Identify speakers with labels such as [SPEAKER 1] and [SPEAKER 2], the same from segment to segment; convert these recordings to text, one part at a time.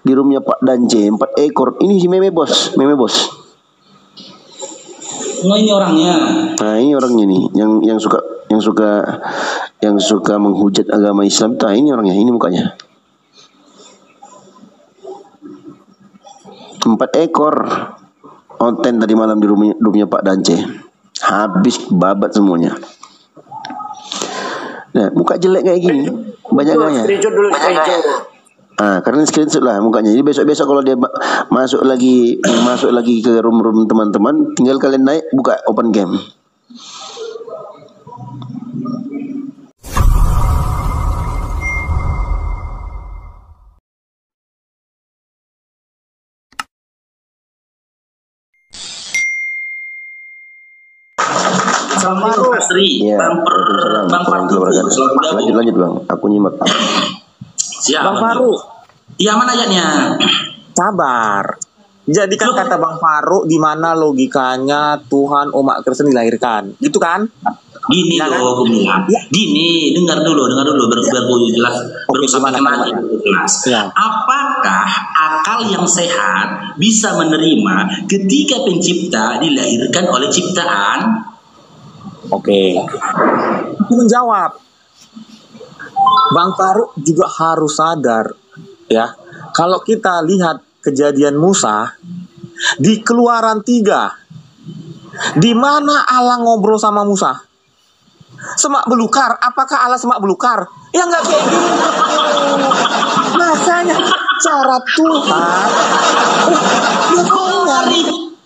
[SPEAKER 1] di roomnya Pak Dance 4 ekor. Ini si meme bos.
[SPEAKER 2] Oh, ini orangnya.
[SPEAKER 1] Nah, ini orangnya nih yang suka menghujat agama Islam. Nah, ini orangnya, ini mukanya. 4 ekor onten tadi malam di roomnya Pak Dance. Habis babat semuanya. Nah, muka jelek kayak gini banyak gaya.
[SPEAKER 3] Screenshot dulu, screenshot.
[SPEAKER 1] Karena screenshot lah mukanya. Jadi besok-besok kalau dia masuk lagi ke room teman-teman, tinggal kalian naik buka open game.
[SPEAKER 2] Assalamualaikum Pak Sri.
[SPEAKER 1] Ya,
[SPEAKER 2] Bang Faru.
[SPEAKER 1] Lanjut Bang, aku nyimak.
[SPEAKER 2] Siap.
[SPEAKER 4] Bang Faru.
[SPEAKER 2] Iya, mana ayatnya?
[SPEAKER 4] Sabar. Jadi kan kata Bang Faru, di mana logikanya Tuhan umat Kristen dilahirkan, gitu kan?
[SPEAKER 2] Gini
[SPEAKER 4] Nah,
[SPEAKER 2] loh, aku bilang. Gini, dengar dulu, biar gue jelas.
[SPEAKER 4] Oke, gimana?
[SPEAKER 2] Jelas.
[SPEAKER 4] Ya.
[SPEAKER 2] Apakah akal yang sehat bisa menerima ketika pencipta dilahirkan oleh ciptaan?
[SPEAKER 4] Oke. Aku menjawab. Bang Faru juga harus sadar, ya. Kalau kita lihat kejadian Musa di Keluaran 3, di mana Allah ngobrol sama Musa? Semak belukar. Apakah Allah semak belukar? Ya nggak kayak gitu. Makanya cara Tuhan.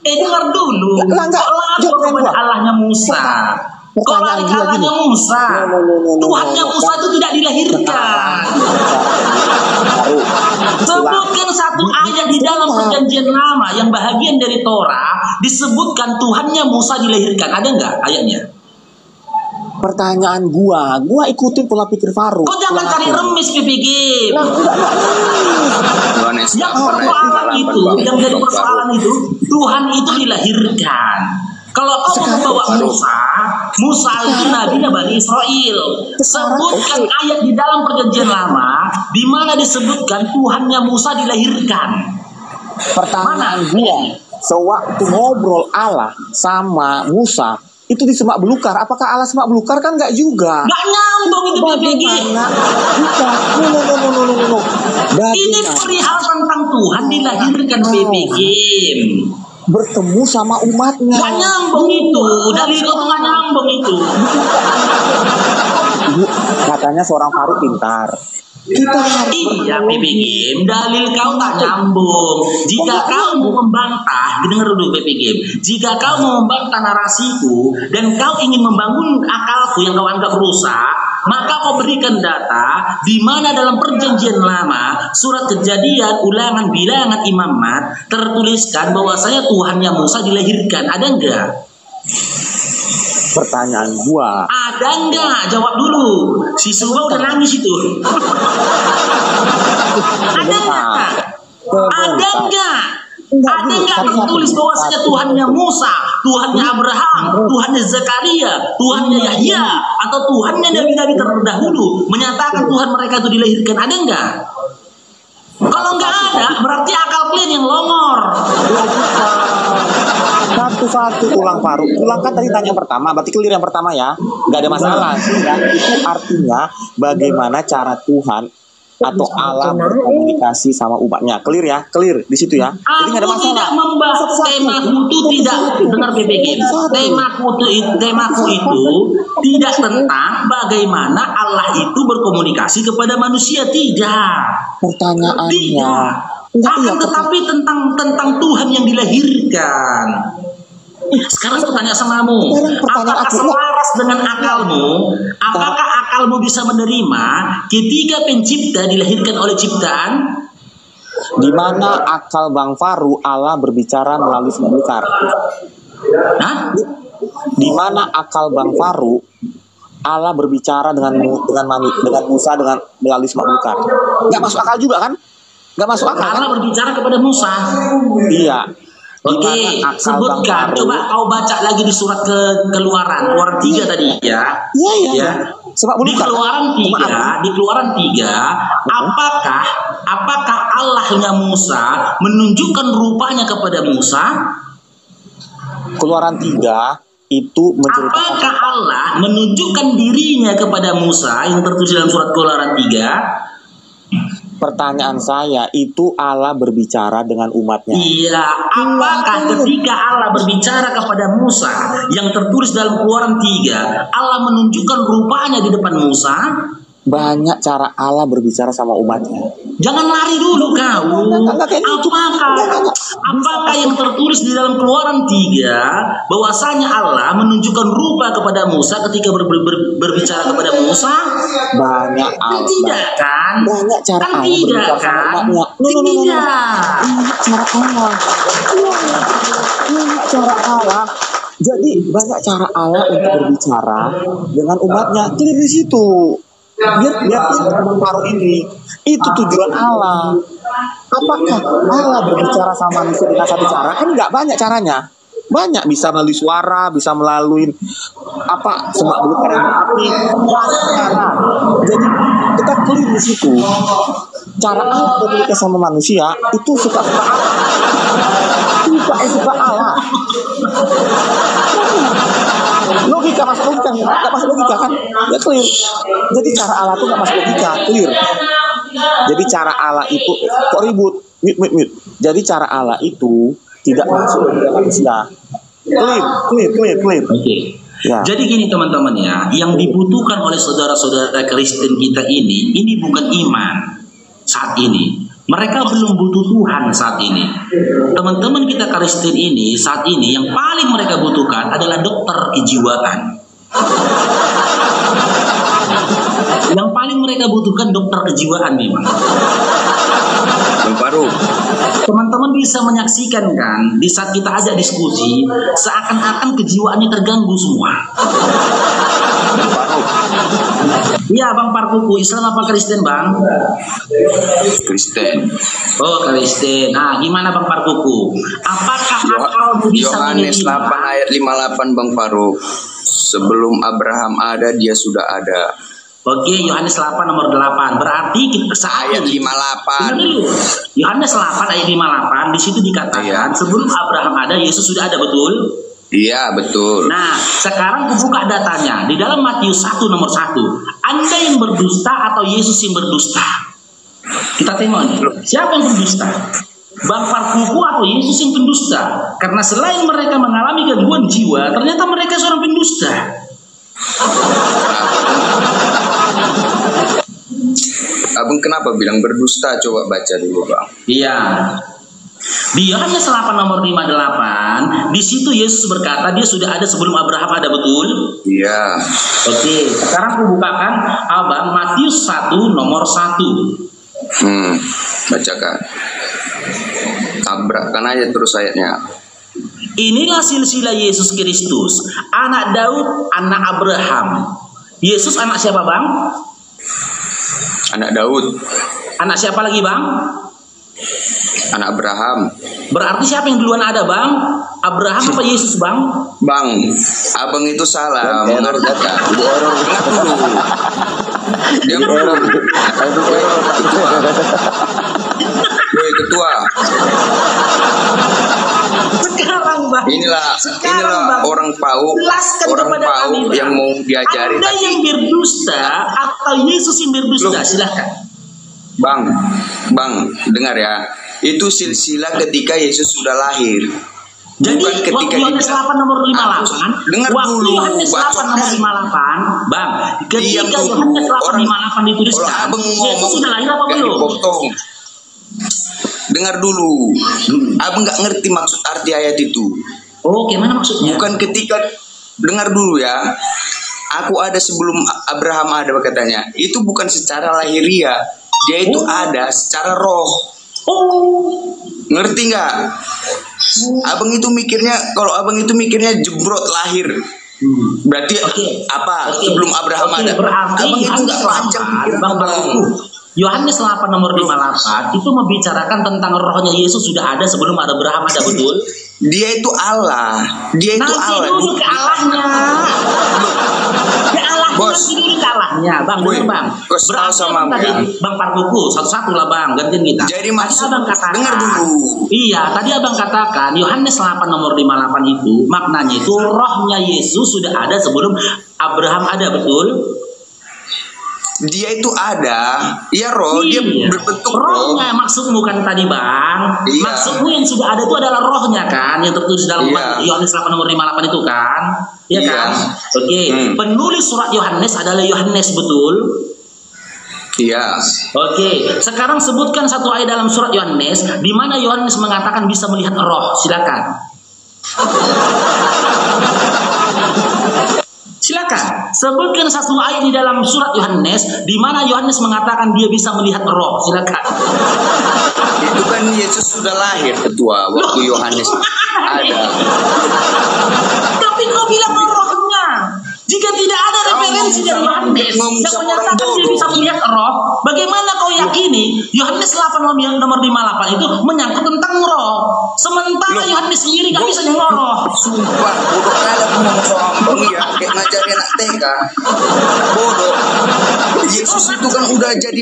[SPEAKER 2] Dengar dulu. Kepada Allahnya Musa. Kalau Allahnya Musa, Tuhannya Musa itu tidak dilahirkan. Sebutkan satu ayat di dalam perjanjian lama yang bahagian dari Torah disebutkan Tuhannya Musa dilahirkan. Ada nggak ayatnya?
[SPEAKER 4] Pertanyaan gua ikutin pola pikir Faru.
[SPEAKER 2] Kau jangan cari remis PPG. Yang jadi persoalan itu Tuhan itu dilahirkan. Kalau kau membawa Musa itu Nabi Bani Israel. Sebutkan ayat di dalam perjanjian lama di mana disebutkan Tuhannya Musa dilahirkan.
[SPEAKER 4] Pertanyaan gua, sewaktu ngobrol Allah sama Musa itu di semak belukar. Apakah Allah semak belukar? Kan nggak juga.
[SPEAKER 2] Nggak nyambung itu PPG.
[SPEAKER 4] No.
[SPEAKER 2] Ini perihal tentang Tuhan dilahirkan PPG.
[SPEAKER 4] Bertemu sama umatnya.
[SPEAKER 2] Nggak nyambung itu. Dari itu nggak nyambung itu.
[SPEAKER 4] Katanya seorang Faru pintar.
[SPEAKER 2] Iya PPG, dalil kau tak nyambung. Jika kau mau membantah, dengar dulu PPG. Jika kau mau membantah narasiku dan kau ingin membangun akalku yang kau anggap rusak, maka kau berikan data di mana dalam perjanjian lama surat Kejadian, Ulangan, Bilangan, Imamat tertuliskan bahwasanya Tuhannya Musa dilahirkan. Ada enggak?
[SPEAKER 4] Pertanyaan gua.
[SPEAKER 2] Ada enggak? Jawab dulu. Si Suwa udah nangis itu. Ada enggak? Ada enggak? Ada enggak tertulis bahwasanya Tuhannya Musa, Tuhannya Abraham, Tuhannya Zakaria, Tuhannya Yahya, atau Tuhannya nabi-nabi terdahulu menyatakan Tuhan mereka itu dilahirkan? Ada enggak? Kalau enggak ada, berarti akal kalian yang longor.
[SPEAKER 4] Satu-satu ulang Faru. Ulang kan tadi tanya yang pertama, berarti clear yang pertama ya. Nggak ada masalah. Itu artinya bagaimana cara Tuhan atau Allah berkomunikasi sama umatnya. Clear ya, clear di situ ya. Jadi nggak ada masalah.
[SPEAKER 2] Tidak membahas temaku itu tidak dengar PPG. Temaku itu tidak tentang bagaimana Allah itu berkomunikasi kepada manusia, tidak.
[SPEAKER 4] Pertanyaannya.
[SPEAKER 2] Tetapi tentang Tuhan yang dilahirkan. Sekarang aku tanya samamu, apakah selaras dengan akalmu? Apakah akalmu bisa menerima ketika pencipta dilahirkan oleh ciptaan?
[SPEAKER 4] Di mana akal Bang Faru Allah berbicara melalui semak belukar?
[SPEAKER 2] Hah?
[SPEAKER 4] Di mana akal Bang Faru Allah berbicara dengan Musa dengan melalui semak belukar? Nggak masuk akal juga kan? Nggak masuk akal.
[SPEAKER 2] Allah berbicara kepada Musa.
[SPEAKER 4] Iya.
[SPEAKER 2] Oke, sebutkan. Coba kau baca lagi di surat Keluaran 3 tadi ya.
[SPEAKER 4] Iya.
[SPEAKER 2] Di Keluaran 3, apakah Allahnya Musa menunjukkan rupanya kepada Musa?
[SPEAKER 4] Keluaran 3 itu menceritakan.
[SPEAKER 2] Apakah Allah menunjukkan dirinya kepada Musa yang tertulis dalam surat Keluaran 3?
[SPEAKER 4] Pertanyaan saya, itu Allah berbicara dengan umatnya.
[SPEAKER 2] Iya, apakah ketika Allah berbicara kepada Musa yang tertulis dalam Keluaran 3, Allah menunjukkan rupanya di depan Musa?
[SPEAKER 4] Banyak cara Allah berbicara sama umatnya.
[SPEAKER 2] Jangan lari dulu kau. Apakah yang tertulis di dalam Keluaran 3 bahwasanya Allah menunjukkan rupa kepada Musa ketika berbicara kepada Musa?
[SPEAKER 4] Banyak Allah.
[SPEAKER 2] Tidak kan?
[SPEAKER 4] Banyak cara
[SPEAKER 2] Kan
[SPEAKER 4] Allah
[SPEAKER 2] tidak
[SPEAKER 4] berbicara sama
[SPEAKER 2] kan?
[SPEAKER 4] umatnya.
[SPEAKER 2] Tidak.
[SPEAKER 4] Banyak cara Allah. Banyak cara Allah. Jadi banyak cara Allah untuk berbicara dengan umatnya. Clear di situ. Biar Bang Farouk ini, itu tujuan Allah. Apakah Allah berbicara sama manusia dengan satu cara? Kan nggak banyak caranya. Banyak, bisa melalui suara, bisa melalui semak belukar yang api, banyak cara. Jadi kita clear di situ. Cara Allah berbicara sama manusia itu suka Allah. Logika masuk logika, nggak masuk logika kan? Ya clear. Jadi cara Allah tuh nggak masuk logika, clear. Jadi cara Allah itu kok ribut? Mute. Jadi cara Allah itu tidak masuk logika manusia. Clear.
[SPEAKER 2] Oke.
[SPEAKER 4] Ya.
[SPEAKER 2] Jadi gini teman-teman ya, yang dibutuhkan oleh saudara-saudara Kristen kita ini bukan iman saat ini. Mereka belum butuh Tuhan saat ini. Teman-teman kita Kristen ini saat ini yang paling mereka butuhkan adalah dokter kejiwaan. Yang paling mereka butuhkan dokter kejiwaan memang.
[SPEAKER 3] Baru.
[SPEAKER 2] Teman-teman bisa menyaksikan kan, di saat kita ajak diskusi, seakan-akan kejiwaannya terganggu semua. Iya Bang Parkuku, Islam apa Kristen Bang?
[SPEAKER 3] Kristen.
[SPEAKER 2] Oh Kristen. Nah gimana Bang Parkuku? Apakah akal bisa
[SPEAKER 3] Yohanes 8
[SPEAKER 2] menerima?
[SPEAKER 3] ayat 58 Bang Farouk. Sebelum Abraham ada, dia sudah ada.
[SPEAKER 2] Oke, Yohanes 8 nomor 8. Berarti kita saat
[SPEAKER 3] Ayat
[SPEAKER 2] ini
[SPEAKER 3] 58.
[SPEAKER 2] Dengar dulu. Yohanes 8 ayat 58 di situ dikatakan sebelum Abraham ada Yesus sudah ada, betul?
[SPEAKER 3] Iya, betul.
[SPEAKER 2] Nah, sekarang kubuka datanya di dalam Matius 1 nomor 1. Anda yang berdusta atau Yesus yang berdusta? Kita tengok nih. Siapa yang berdusta? Bang Parkuku atau Yesus yang pendusta? Karena selain mereka mengalami gangguan jiwa, ternyata mereka seorang pendusta.
[SPEAKER 3] Abang kenapa bilang berdusta? Coba baca dulu, Bang.
[SPEAKER 2] Iya. Di Yohanes 8 nomor 58, di situ Yesus berkata dia sudah ada sebelum Abraham ada, betul?
[SPEAKER 3] Iya.
[SPEAKER 2] Oke, sekarang aku bukakan Abang Matius 1 nomor 1.
[SPEAKER 3] Bacakan. Tabrakkan aja terus ayatnya.
[SPEAKER 2] Inilah silsilah Yesus Kristus, anak Daud, anak Abraham. Yesus anak siapa, Bang?
[SPEAKER 3] Anak Daud.
[SPEAKER 2] Anak siapa lagi, Bang?
[SPEAKER 3] Anak Abraham.
[SPEAKER 2] Berarti siapa yang duluan ada, Bang? Abraham apa Yesus, Bang?
[SPEAKER 3] Bang, abang itu salah mengartikan. Dia error. Woi ketua.
[SPEAKER 2] Sekarang, Bang.
[SPEAKER 3] Inilah
[SPEAKER 2] Bang,
[SPEAKER 3] orang PAU yang mau diajari.
[SPEAKER 2] Anda yang berdusta atau Yesus yang berdusta? Silahkan.
[SPEAKER 3] Bang, dengar ya. Itu silsilah ketika Yesus sudah lahir.
[SPEAKER 2] Jadi
[SPEAKER 3] Bukan ketika
[SPEAKER 2] waktu Yohanes 8 nomor 58,
[SPEAKER 3] dengar
[SPEAKER 2] waktu
[SPEAKER 3] dulu,
[SPEAKER 2] Yohanes 8 nomor 58, Bang, ketika Yohanes 8 58 dituliskan, Yesus sudah lahir apa belum?
[SPEAKER 3] Dengar dulu. Abang nggak ngerti maksud arti ayat itu.
[SPEAKER 2] Oh, gimana maksudnya?
[SPEAKER 3] Bukan ketika, dengar dulu ya. Aku ada sebelum Abraham ada katanya. Itu bukan secara lahiriah. Dia itu ada secara roh. Ngerti nggak? Abang itu mikirnya, kalau abang itu mikirnya jebrot lahir. Berarti apa? Sebelum Abraham ada.
[SPEAKER 2] Berarti
[SPEAKER 3] Abang itu nggak panjang pikiran abang.
[SPEAKER 2] Yohanes 8 nomor 58 itu membicarakan tentang rohnya Yesus sudah ada sebelum ada Abraham ada, betul?
[SPEAKER 3] Dia itu Allah. Dia itu Allah.
[SPEAKER 2] Dulu ke Allahnya. Ke Allah
[SPEAKER 3] Bos.
[SPEAKER 2] nanti ini kalahnya, Bang.
[SPEAKER 3] Woi,
[SPEAKER 2] Dengar, Bang.
[SPEAKER 3] bos,
[SPEAKER 2] Berarti
[SPEAKER 3] sama
[SPEAKER 2] tadi
[SPEAKER 3] ya.
[SPEAKER 2] Bang Parkuku satu-satu lah, Bang. Gantian kita.
[SPEAKER 3] Jadi
[SPEAKER 2] Tadi
[SPEAKER 3] maksud
[SPEAKER 2] Abang katakan,
[SPEAKER 3] dengar dulu.
[SPEAKER 2] Iya, tadi Abang katakan Yohanes 8 nomor 58 itu maknanya itu rohnya Yesus sudah ada sebelum Abraham ada, betul?
[SPEAKER 3] Dia itu ada, ya roh, dia
[SPEAKER 2] Iya.
[SPEAKER 3] berbentuk roh.
[SPEAKER 2] Rohnya maksudmu kan tadi, Bang.
[SPEAKER 3] Iya.
[SPEAKER 2] Maksudmu yang sudah ada itu adalah rohnya kan, yang tertulis dalam
[SPEAKER 3] Iya.
[SPEAKER 2] Yohanes 8 nomor 58 itu kan? Iya
[SPEAKER 3] Iya.
[SPEAKER 2] kan? Oke, penulis surat Yohanes adalah Yohanes, betul?
[SPEAKER 3] Iya.
[SPEAKER 2] Oke, sekarang sebutkan satu ayat dalam surat Yohanes di mana Yohanes mengatakan bisa melihat roh. Silakan. Silakan, sebutkan satu ayat di dalam surat Yohanes di mana Yohanes mengatakan dia bisa melihat roh. Silakan.
[SPEAKER 3] Itu kan Yesus sudah lahir ketua waktu Yohanes ada.
[SPEAKER 2] Tapi kau bilang rohnya. Jika tidak ada referensi dari Yohanes
[SPEAKER 3] ngomong
[SPEAKER 2] yang
[SPEAKER 3] sama orang
[SPEAKER 2] menyatakan dia
[SPEAKER 3] bodoh.
[SPEAKER 2] bisa melihat roh, bagaimana kau yakini Yohanes 8 nomor 58 itu menyangkut tentang roh? Sementara
[SPEAKER 3] Loh,
[SPEAKER 2] Yohanes sendiri nggak bisa nyenggol roh.
[SPEAKER 3] Sumpah, bodoh kali aku ngomong sombong ya, kayak ngajarin anak TK. Bodoh. Yesus itu kan udah jadi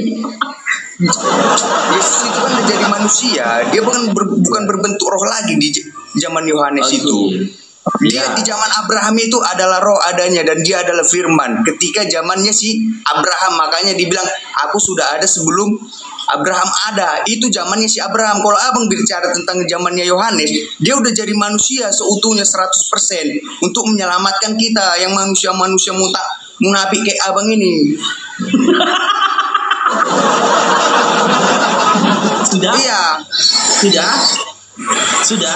[SPEAKER 3] Yesus itu kan udah jadi manusia. Dia bukan berbentuk roh lagi di zaman Yohanes itu. Dia di zaman Abraham itu adalah roh adanya dan dia adalah firman. Ketika zamannya si Abraham, makanya dibilang aku sudah ada sebelum Abraham ada. Itu zamannya si Abraham. Kalau abang bicara tentang zamannya Yohanes, dia udah jadi manusia seutuhnya 100% untuk menyelamatkan kita yang manusia-manusia munafik kayak abang ini.
[SPEAKER 2] Sudah?
[SPEAKER 3] Iya.
[SPEAKER 2] Sudah? Sudah?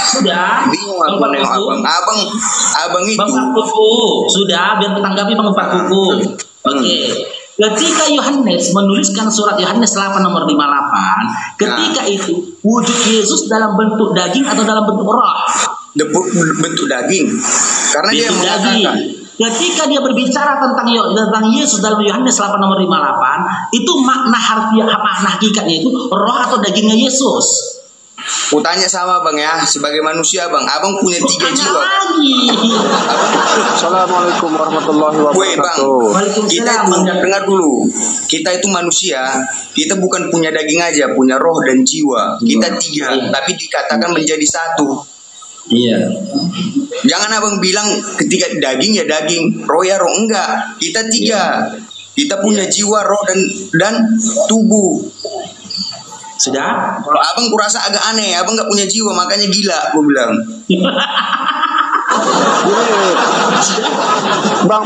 [SPEAKER 2] Sudah?
[SPEAKER 3] Bingung aku
[SPEAKER 2] Bang
[SPEAKER 3] nengok
[SPEAKER 2] Parkuku?
[SPEAKER 3] abang itu.
[SPEAKER 2] Bang Parkuku, sudah biar tanggapi Bang Parkuku. Oke. Ketika Yohanes menuliskan surat Yohanes 8 nomor 58, ketika itu wujud Yesus dalam bentuk daging atau dalam bentuk roh?
[SPEAKER 3] Bentuk daging. Karena dia
[SPEAKER 2] Bentuk daging.
[SPEAKER 3] mengatakan
[SPEAKER 2] Ketika dia berbicara tentang Yesus dalam Yohanes 8 nomor 58, itu makna harfiah, makna hakikatnya itu roh atau dagingnya Yesus.
[SPEAKER 3] Aku tanya sama bang ya, sebagai manusia bang, abang punya 3
[SPEAKER 2] Tanya
[SPEAKER 3] jiwa.
[SPEAKER 2] lagi.
[SPEAKER 1] Assalamualaikum warahmatullahi
[SPEAKER 3] Woi bang,
[SPEAKER 1] wabarakatuh.
[SPEAKER 3] kita itu dengar dulu. Kita itu manusia, kita bukan punya daging aja, punya roh dan jiwa. Kita 3, tapi dikatakan menjadi 1.
[SPEAKER 2] Iya.
[SPEAKER 3] Jangan abang bilang ketika daging ya daging, roh ya roh, enggak. Kita 3. Kita punya jiwa, roh dan tubuh.
[SPEAKER 2] Sudah?
[SPEAKER 3] Kalau abang kurasa agak aneh, abang nggak punya jiwa, makanya gila, gue bilang.
[SPEAKER 1] Bang,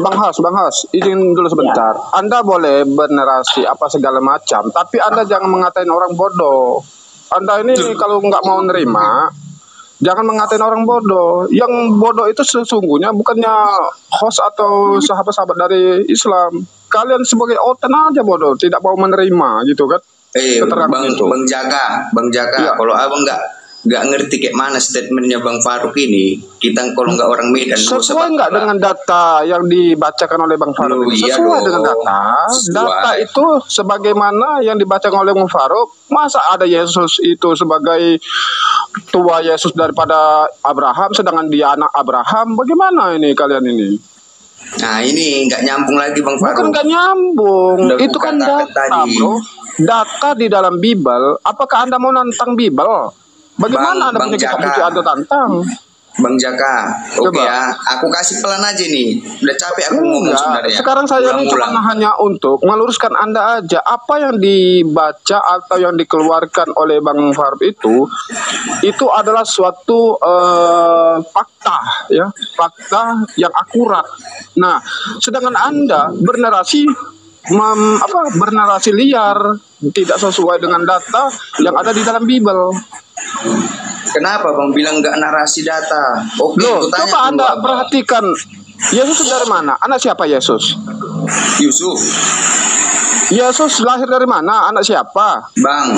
[SPEAKER 1] Bang Has, izin dulu sebentar. Anda boleh bernarasi apa segala macam, tapi Anda jangan mengatain orang bodoh. Anda ini kalau nggak mau nerima, jangan mengatain orang bodoh. Yang bodoh itu sesungguhnya bukannya host atau sahabat-sahabat dari Islam. Kalian sebagai oten aja bodoh, tidak mau menerima gitu kan? Keterangan itu.
[SPEAKER 3] Bang Jaka,
[SPEAKER 1] Iya.
[SPEAKER 3] kalau abang nggak ngerti kayak mana statementnya Bang Faruk ini, kita kalau nggak orang Medan
[SPEAKER 1] Sesuai nggak dengan data yang dibacakan oleh Bang Faruk?
[SPEAKER 3] Loh, iya
[SPEAKER 1] Sesuai
[SPEAKER 3] dong.
[SPEAKER 1] dengan data.
[SPEAKER 3] Sesuai.
[SPEAKER 1] Data itu sebagaimana yang dibacakan oleh Bang Faruk. Masa ada Yesus itu sebagai tua Yesus daripada Abraham, sedangkan dia anak Abraham? Bagaimana ini kalian ini?
[SPEAKER 3] Nah ini nggak nyambung lagi Bang Faruk.
[SPEAKER 1] Bukan nggak nyambung.
[SPEAKER 3] Udah
[SPEAKER 1] Itu
[SPEAKER 3] buka
[SPEAKER 1] kan
[SPEAKER 3] taket
[SPEAKER 1] data,
[SPEAKER 3] tadi.
[SPEAKER 1] bro. Data di dalam Bible. Apakah Anda mau nantang Bible? Bagaimana Anda
[SPEAKER 3] Bang
[SPEAKER 1] punya kitab
[SPEAKER 3] Jaka.
[SPEAKER 1] suci Anda tantang?
[SPEAKER 3] Bang Jaka, oke
[SPEAKER 1] Coba.
[SPEAKER 3] ya, aku kasih pelan aja nih. Udah capek aku ngomong
[SPEAKER 1] Enggak,
[SPEAKER 3] sebenarnya.
[SPEAKER 1] sekarang saya ini cuma
[SPEAKER 3] Ulang-ulang.
[SPEAKER 1] hanya untuk meluruskan Anda aja. Apa yang dibaca atau yang dikeluarkan oleh Bang Farb itu adalah suatu fakta, ya, fakta yang akurat. Nah, sedangkan Anda bernarasi liar, tidak sesuai dengan data yang ada di dalam Bible.
[SPEAKER 3] Kenapa Bang bilang nggak narasi data? Oke,
[SPEAKER 1] Loh,
[SPEAKER 3] aku tanya
[SPEAKER 1] coba
[SPEAKER 3] dulu,
[SPEAKER 1] Anda
[SPEAKER 3] Abang.
[SPEAKER 1] perhatikan, Yesus dari mana? Anak siapa Yesus?
[SPEAKER 3] Yusuf,
[SPEAKER 1] Yesus lahir dari mana? Anak siapa?
[SPEAKER 3] Bang,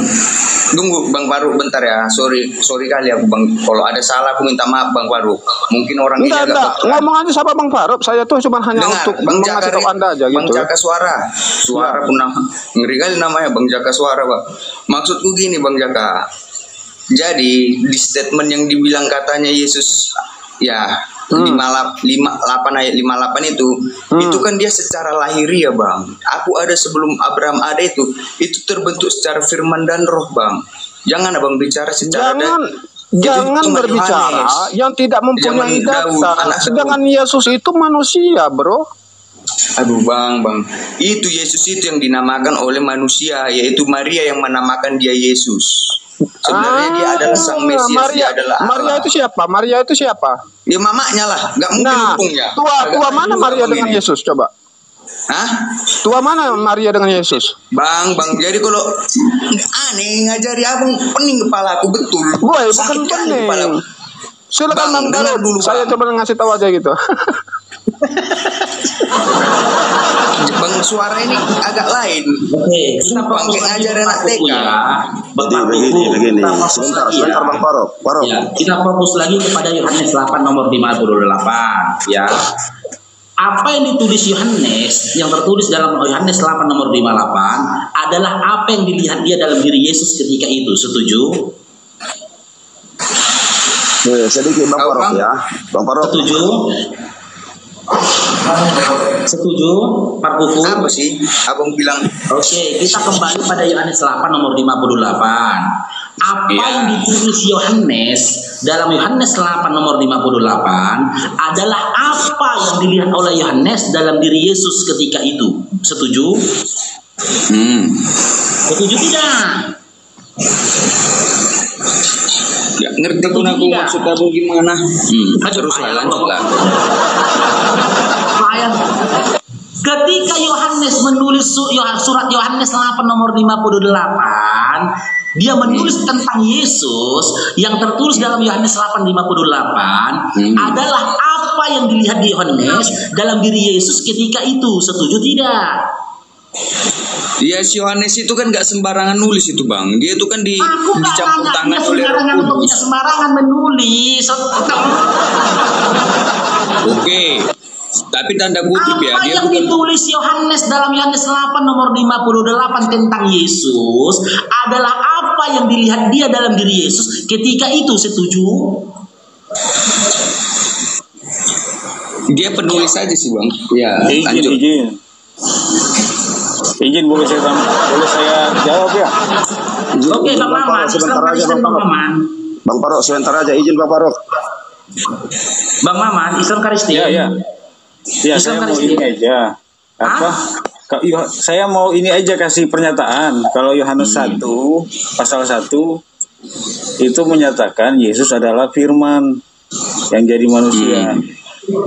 [SPEAKER 3] tunggu Bang Faruk bentar ya. Sorry kali aku Bang. Kalau ada salah aku minta maaf Bang Faruk. Mungkin orang ini
[SPEAKER 1] Enggak.
[SPEAKER 3] agak
[SPEAKER 1] Ngomong aja sama Bang Faruk. Saya tuh cuma hanya
[SPEAKER 3] dengar,
[SPEAKER 1] untuk
[SPEAKER 3] Bang
[SPEAKER 1] mengasih
[SPEAKER 3] Jaka,
[SPEAKER 1] tahu Anda aja
[SPEAKER 3] Bang
[SPEAKER 1] gitu.
[SPEAKER 3] Jaka suara pun ngeri kali namanya Bang Jaka suara Bang. Maksudku gini Bang Jaka. Jadi di statement yang dibilang katanya Yesus ya 58 ayat 58 itu kan dia secara lahiriah Bang. Aku ada sebelum Abraham ada itu terbentuk secara firman dan roh Bang. Jangan Abang bicara secara
[SPEAKER 1] Jangan berbicara yang tidak mempunyai data. Sedangkan Yesus itu manusia, bro.
[SPEAKER 3] Aduh bang, itu Yesus itu yang dinamakan oleh manusia, yaitu Maria yang menamakan dia Yesus. Sebenarnya dia adalah sang Mesias.
[SPEAKER 1] Maria itu siapa? Maria itu siapa?
[SPEAKER 3] Ya mamanya lah, nggak mungkin hubungnya.
[SPEAKER 1] Tua mana Maria dengan Yesus? Coba.
[SPEAKER 3] Hah?
[SPEAKER 1] Tua mana Maria dengan Yesus?
[SPEAKER 3] Bang, jadi kalau aneh ngajari abang pening kepalaku betul.
[SPEAKER 1] Boy, bukan pening. Silakan Bang Barok dulu. Saya coba ngasih tahu aja gitu.
[SPEAKER 3] Bang, suara ini agak lain.
[SPEAKER 2] Oke, kita fokus
[SPEAKER 3] ngajarin anak TK.
[SPEAKER 5] Begini. Sebentar Bang Barok.
[SPEAKER 2] Ya, kita fokus lagi kepada Yohanes 8 nomor 58 ya. Apa yang ditulis Yohanes, yang tertulis dalam Yohanes 8 nomor 58 adalah apa yang dilihat dia dalam diri Yesus ketika itu. Setuju?
[SPEAKER 5] Sedikit Bang Barok ya. Bang Barok.
[SPEAKER 2] Setuju? Setuju, Pak Kuku?
[SPEAKER 3] Apa sih? Abang bilang.
[SPEAKER 2] Oke, kita kembali pada Yohanes 8 nomor 58. Apa yang ditulis Yohanes dalam Yohanes 8 nomor 58 adalah apa yang dilihat oleh Yohanes dalam diri Yesus ketika itu. Setuju? Setuju tidak?
[SPEAKER 3] Ya, ngerti pun aku maksud kamu gimana. Terus lanjutlah.
[SPEAKER 2] Ketika Yohanes menulis surat Yohanes 8 nomor 58, dia menulis tentang Yesus. Yang tertulis dalam Yohanes 8:58 adalah apa yang dilihat di Yohanes dalam diri Yesus ketika itu. Setuju tidak?
[SPEAKER 3] Ya, si Yohanes itu kan gak sembarangan nulis itu Bang. Dia itu kan dicampur tangan oleh Roh Kudus.
[SPEAKER 2] Sembarangan menulis.
[SPEAKER 3] Oke. Tapi tanda kutip ya,
[SPEAKER 2] dia yang ditulis Yohanes dalam Yohanes 8 nomor 58 tentang Yesus adalah apa yang dilihat dia dalam diri Yesus ketika itu. Setuju?
[SPEAKER 3] Dia penulis saja sih Bang. Ya,
[SPEAKER 5] Izin boleh saya jawab ya?
[SPEAKER 2] Oke, Bang Maman.
[SPEAKER 5] Sebentar aja Bang Barok. Bang Barok, sebentar aja izin Bang Barok.
[SPEAKER 2] Bang Maman, Islam Karisti.
[SPEAKER 5] Ya, saya mau ini aja. Saya mau ini aja kasih pernyataan. Kalau Yohanes 1 pasal 1 itu menyatakan Yesus adalah firman yang jadi manusia.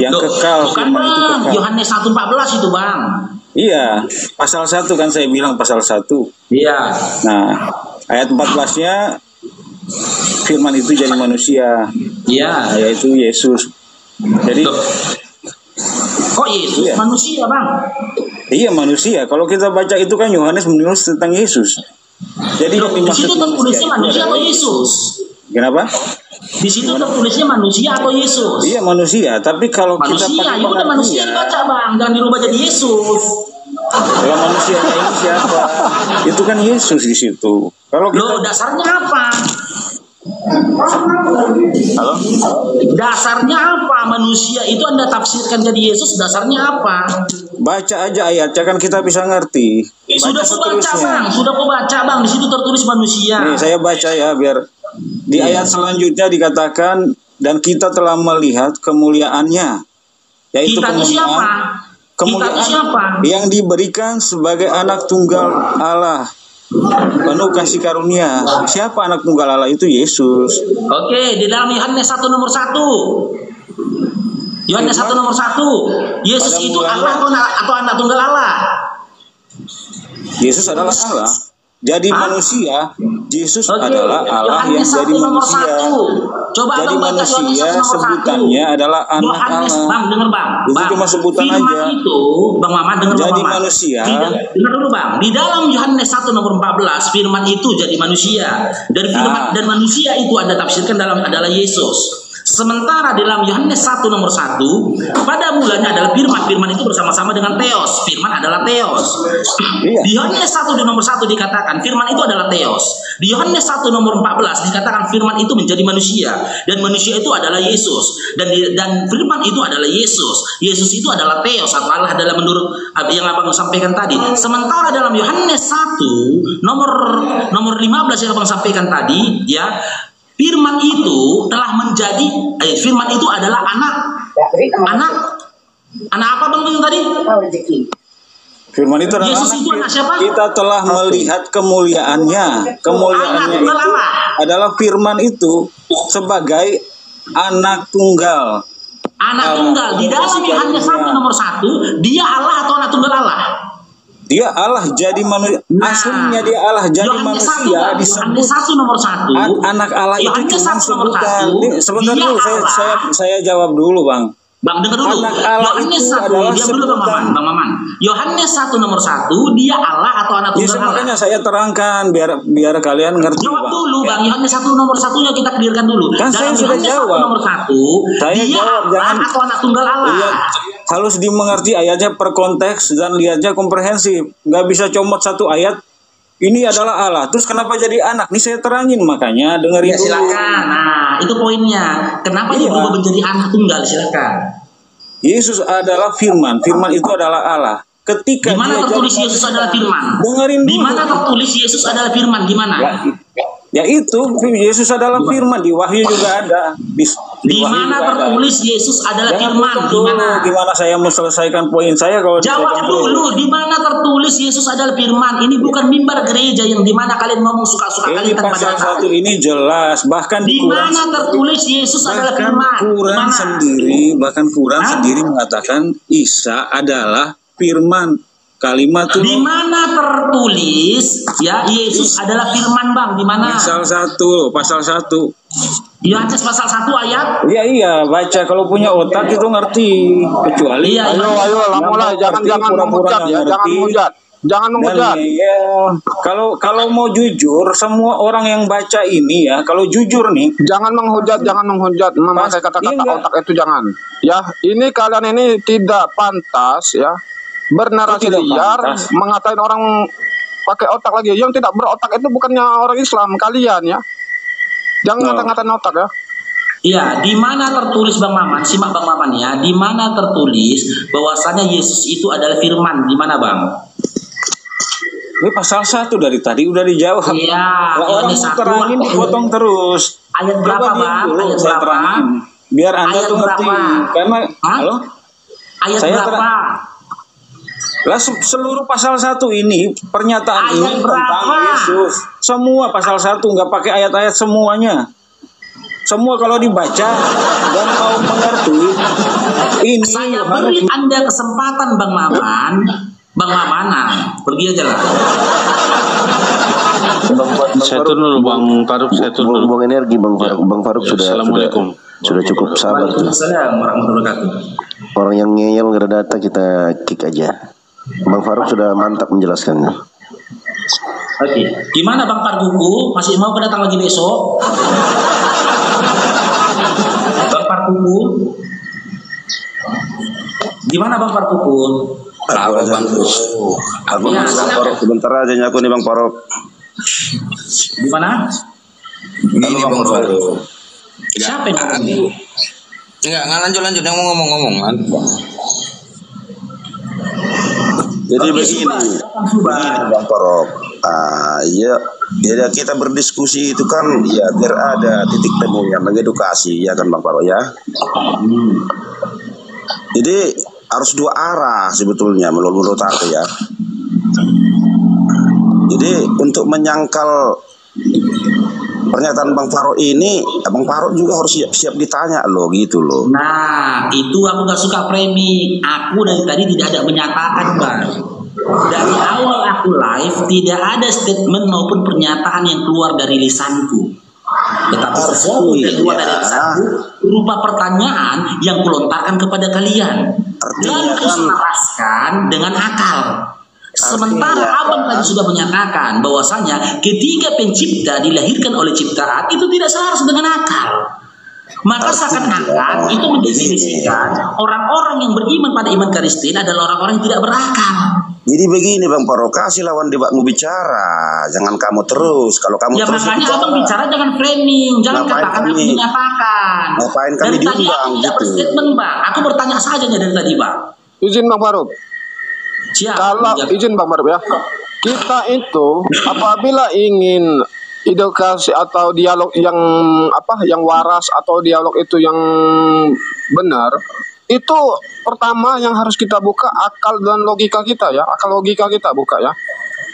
[SPEAKER 5] Yang kekal, firman itu kekal.
[SPEAKER 2] Yohanes 1:14 itu Bang.
[SPEAKER 5] Iya, pasal 1 kan saya bilang pasal 1.
[SPEAKER 2] Iya.
[SPEAKER 5] Nah, ayat 14-nya firman itu jadi manusia.
[SPEAKER 2] Iya.
[SPEAKER 5] Yaitu Yesus. Jadi
[SPEAKER 2] kok Yesus manusia Bang?
[SPEAKER 5] Iya manusia. Kalau kita baca itu kan Yohanes menulis tentang Yesus. Jadi
[SPEAKER 2] di situ tertulisnya manusia atau Yesus?
[SPEAKER 5] Kenapa?
[SPEAKER 2] Di situ tertulisnya manusia atau Yesus?
[SPEAKER 5] Iya manusia. Tapi kalau
[SPEAKER 2] manusia,
[SPEAKER 5] kita pakai
[SPEAKER 2] udah manusia baca Bang, jangan dirubah jadi Yesus.
[SPEAKER 5] Kalau manusia ini siapa? Itu kan Yesus di situ. Kalau kita...
[SPEAKER 2] dasarnya apa?
[SPEAKER 5] Halo?
[SPEAKER 2] Dasarnya apa? Manusia itu Anda tafsirkan jadi Yesus, dasarnya apa?
[SPEAKER 5] Baca aja ayatnya kan kita bisa ngerti.
[SPEAKER 2] Sudah kau baca Bang, di situ tertulis manusia.
[SPEAKER 5] Nih, saya baca ya biar di ayat selanjutnya dikatakan dan kita telah melihat kemuliaannya. Yaitu
[SPEAKER 2] kita
[SPEAKER 5] kemuliaan
[SPEAKER 2] siapa?
[SPEAKER 5] Yang diberikan sebagai anak tunggal Allah. Penuh kasih karunia. Siapa anak tunggal Allah itu? Yesus.
[SPEAKER 2] Oke, di dalam Yohanes 1 nomor 1. Yohanes 1 nomor 1. Yesus itu Allah atau anak tunggal Allah?
[SPEAKER 5] Yesus adalah Allah. Jadi manusia, Yesus adalah Allah yang jadi manusia.
[SPEAKER 2] Coba
[SPEAKER 5] jadi manusia sebutannya adalah anak Allah.
[SPEAKER 2] Bang, dengar Bang.
[SPEAKER 5] Itu cuma sebutan aja.
[SPEAKER 2] Itu, Bang Maman dengar Bang
[SPEAKER 5] Jadi
[SPEAKER 2] Maman.
[SPEAKER 5] manusia.
[SPEAKER 2] Dengar dulu Bang. Di dalam Yohanes 1 nomor 14, firman itu jadi manusia. Dan firman dan manusia itu Anda tafsirkan dalam adalah Yesus. Sementara dalam Yohanes 1 nomor 1, pada mulanya adalah firman. Firman itu bersama-sama dengan Theos. Firman adalah Theos. Di Yohanes 1 nomor 1 dikatakan firman itu adalah Theos. Di Yohanes 1 nomor 14 dikatakan firman itu menjadi manusia, dan manusia itu adalah Yesus. Dan firman itu adalah Yesus. Yesus itu adalah Theos atau Allah dalam menurut yang Abang sampaikan tadi. Sementara dalam Yohanes 1 nomor 15 yang Abang sampaikan tadi, ya, firman itu telah menjadi firman itu adalah anak apa Bang Bing tadi?
[SPEAKER 5] Firman itu adalah
[SPEAKER 2] Yesus itu anak siapa?
[SPEAKER 5] Kita telah melihat kemuliaannya. Kemuliaannya itu adalah firman itu sebagai anak tunggal.
[SPEAKER 2] Anak tunggal. Di dalam Yohanes 1 nomor 1, dia Allah atau anak tunggal Allah?
[SPEAKER 5] Dia Allah jadi manusia. Aslinya dia Allah jadi manusia.
[SPEAKER 2] Yohanes 1 nomor 1.
[SPEAKER 5] Anak Allah itu cuma sebutan. Sebentar dulu, saya jawab dulu, Bang.
[SPEAKER 2] Bang, dengar dulu. Yohanes 1, dia dulu Bang Maman. Yohanes 1 nomor 1, dia Allah atau anak tunggal Allah?
[SPEAKER 5] Makanya saya terangkan biar kalian ngerti.
[SPEAKER 2] Jawab dulu, Bang. Yohanes 1 nomor 1-nya kita clearkan dulu.
[SPEAKER 5] Kan saya sudah jawab.
[SPEAKER 2] Nomor 1,
[SPEAKER 5] saya
[SPEAKER 2] dia
[SPEAKER 5] jawab,
[SPEAKER 2] Allah atau anak tunggal Allah?
[SPEAKER 5] Lihat, harus dimengerti ayatnya per konteks dan lihatnya komprehensif. Nggak bisa comot satu ayat. Ini adalah Allah. Terus kenapa jadi anak? Nih saya terangin, makanya dengerin
[SPEAKER 2] ya, silakan. Nah, itu poinnya. Kenapa dia berubah menjadi anak tunggal? Silakan.
[SPEAKER 5] Yesus adalah firman. Firman itu adalah Allah. Ketika
[SPEAKER 2] di mana tertulis Yesus adalah firman?
[SPEAKER 5] Dengerin dulu.
[SPEAKER 2] Di mana tertulis Yesus adalah firman? Di mana?
[SPEAKER 5] Ya itu, Yesus adalah firman. Di Wahyu juga ada.
[SPEAKER 2] Di mana tertulis Yesus adalah firman? Di mana?
[SPEAKER 5] Gimana saya mau selesaikan poin saya kalau
[SPEAKER 2] jawab dulu. Di mana tertulis Yesus adalah firman? Ini bukan mimbar gereja yang di mana kalian ngomong suka-suka kalian tanpa
[SPEAKER 5] pasal
[SPEAKER 2] dasar.
[SPEAKER 5] 1 ini jelas. Bahkan
[SPEAKER 2] di mana tertulis Yesus adalah firman?
[SPEAKER 5] Bahkan Quran sendiri mengatakan Isa adalah firman. Kalimat
[SPEAKER 2] di mana tertulis ya Yesus adalah firman, Bang? Di mana?
[SPEAKER 5] Pasal 1.
[SPEAKER 2] Yohanes pasal 1 ayat?
[SPEAKER 5] Iya, baca kalau punya otak itu ngerti. Kecuali
[SPEAKER 1] ayo lah mulai, jangan menghujat ya, jangan menghujat.
[SPEAKER 5] Kalau mau jujur, semua orang yang baca ini ya, kalau jujur nih,
[SPEAKER 1] jangan menghujat, memakai kata-kata otak itu jangan. Ya, ini kalian ini tidak pantas ya. Bernarasi liar, mengatain orang pakai otak lagi. Yang tidak berotak itu bukannya orang Islam, kalian ya. Jangan ngata-ngatain otak ya.
[SPEAKER 2] Iya, di mana tertulis Bang Maman? Simak Bang Maman ya. Di mana tertulis bahwasanya Yesus itu adalah firman? Di mana, Bang?
[SPEAKER 5] Ini pasal 1 dari tadi udah dijawab.
[SPEAKER 2] Iya,
[SPEAKER 5] orang terangin dipotong terus.
[SPEAKER 2] Ayat berapa, Bang? Ayat berapa?
[SPEAKER 5] Biar Anda tuh ngerti. Karena halo?
[SPEAKER 2] Ayat berapa?
[SPEAKER 5] Lah seluruh pasal 1 ini pernyataan
[SPEAKER 2] ayat
[SPEAKER 5] ini tentang Yesus. Semua pasal 1 nggak pakai ayat-ayat semuanya. Semua kalau dibaca dan mau mengerti ini.
[SPEAKER 2] Saya beri Anda kesempatan Bang Maman. Bang Mamanan, pergi aja lah.
[SPEAKER 6] Saya turun dulu Bang Faruk, saya turun dulu.
[SPEAKER 7] Buang energi Bang Faruk. Bang Faruk sudah cukup sabar.
[SPEAKER 2] Assalamualaikum warahmatullahi wabarakatuh.
[SPEAKER 7] Orang yang ngeyel nggak ada data kita kick aja. Bang Faruk sudah mantap menjelaskannya.
[SPEAKER 2] Oke, gimana Bang Parkuku? Masih mau datang lagi besok? Bang Parkuku? Gimana Bang Parkuku?
[SPEAKER 7] Aku
[SPEAKER 2] ya,
[SPEAKER 7] sebentar aja aku nih Bang Faruk.
[SPEAKER 2] Gimana?
[SPEAKER 3] Ini Bang Faruk.
[SPEAKER 2] Siapa yang ngomong?
[SPEAKER 3] Enggak lanjut yang mau ngomong kan.
[SPEAKER 7] Jadi begini Bang Faruk. Ya kita berdiskusi itu kan ya biar ada titik temunya, mengedukasi ya kan Bang Faruk ya. Jadi harus dua arah sebetulnya menurut aku ya. Jadi untuk menyangkal pernyataan Bang Faruk ini, Bang Faruk juga harus siap ditanya loh gitu loh.
[SPEAKER 2] Nah itu aku gak suka framing. Aku dari tadi tidak ada menyatakan Bang. Dari awal aku live tidak ada statement maupun pernyataan yang keluar dari lisanku. Tetapi sesuatu yang keluar dari lisanku berupa pertanyaan yang kulontarkan kepada kalian. Dan diselaraskan dengan akal. Sementara Abang tadi sudah menyatakan bahwasanya ketika pencipta dilahirkan oleh ciptaan itu tidak selaras dengan akal. Maka seakan-akan itu mendefinisikan orang-orang yang beriman pada iman Kristen adalah orang-orang yang tidak berakal.
[SPEAKER 7] Jadi begini Bang Paro, kasih lawan debatmu bicara, jangan kamu terus. Kalau kamu
[SPEAKER 2] Ya
[SPEAKER 7] terus
[SPEAKER 2] makanya
[SPEAKER 7] bicara,
[SPEAKER 2] abang bicara jangan framing, jangan
[SPEAKER 7] Ngapain
[SPEAKER 2] katakan
[SPEAKER 7] kami-
[SPEAKER 2] aku menyatakan.
[SPEAKER 7] ngapain kami
[SPEAKER 2] Dari tadi
[SPEAKER 7] diundang,
[SPEAKER 2] aku tidak
[SPEAKER 7] gitu.
[SPEAKER 2] berstatement bang, aku bertanya saja dari tadi bang.
[SPEAKER 1] Izin Bang Faruk.
[SPEAKER 2] Siap.
[SPEAKER 1] Kalau
[SPEAKER 2] Ya.
[SPEAKER 1] izin Bang Faruk ya. Kita itu apabila ingin edukasi atau dialog yang yang waras atau dialog itu yang benar, itu pertama yang harus kita buka akal dan logika kita ya, akal logika kita buka ya.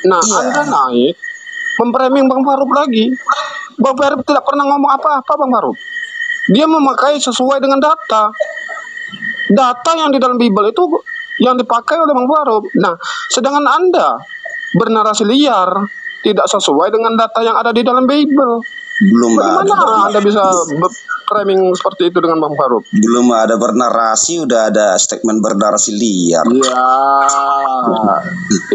[SPEAKER 1] Nah,
[SPEAKER 7] Iya.
[SPEAKER 1] Anda naik memframing Bang Faruk lagi. Bang Faruk tidak pernah ngomong apa-apa Bang Faruk. Dia memakai sesuai dengan data. Data yang di dalam Bible itu yang dipakai oleh Bang Faruk. Nah, sedangkan Anda bernarasi liar, tidak sesuai dengan data yang ada di dalam Bible.
[SPEAKER 7] belum ada.
[SPEAKER 1] Bagaimana Anda bisa framing seperti itu dengan Bang Faruk?
[SPEAKER 7] Belum ada bernarasi, udah ada statement bernarasi liar.
[SPEAKER 1] Ya,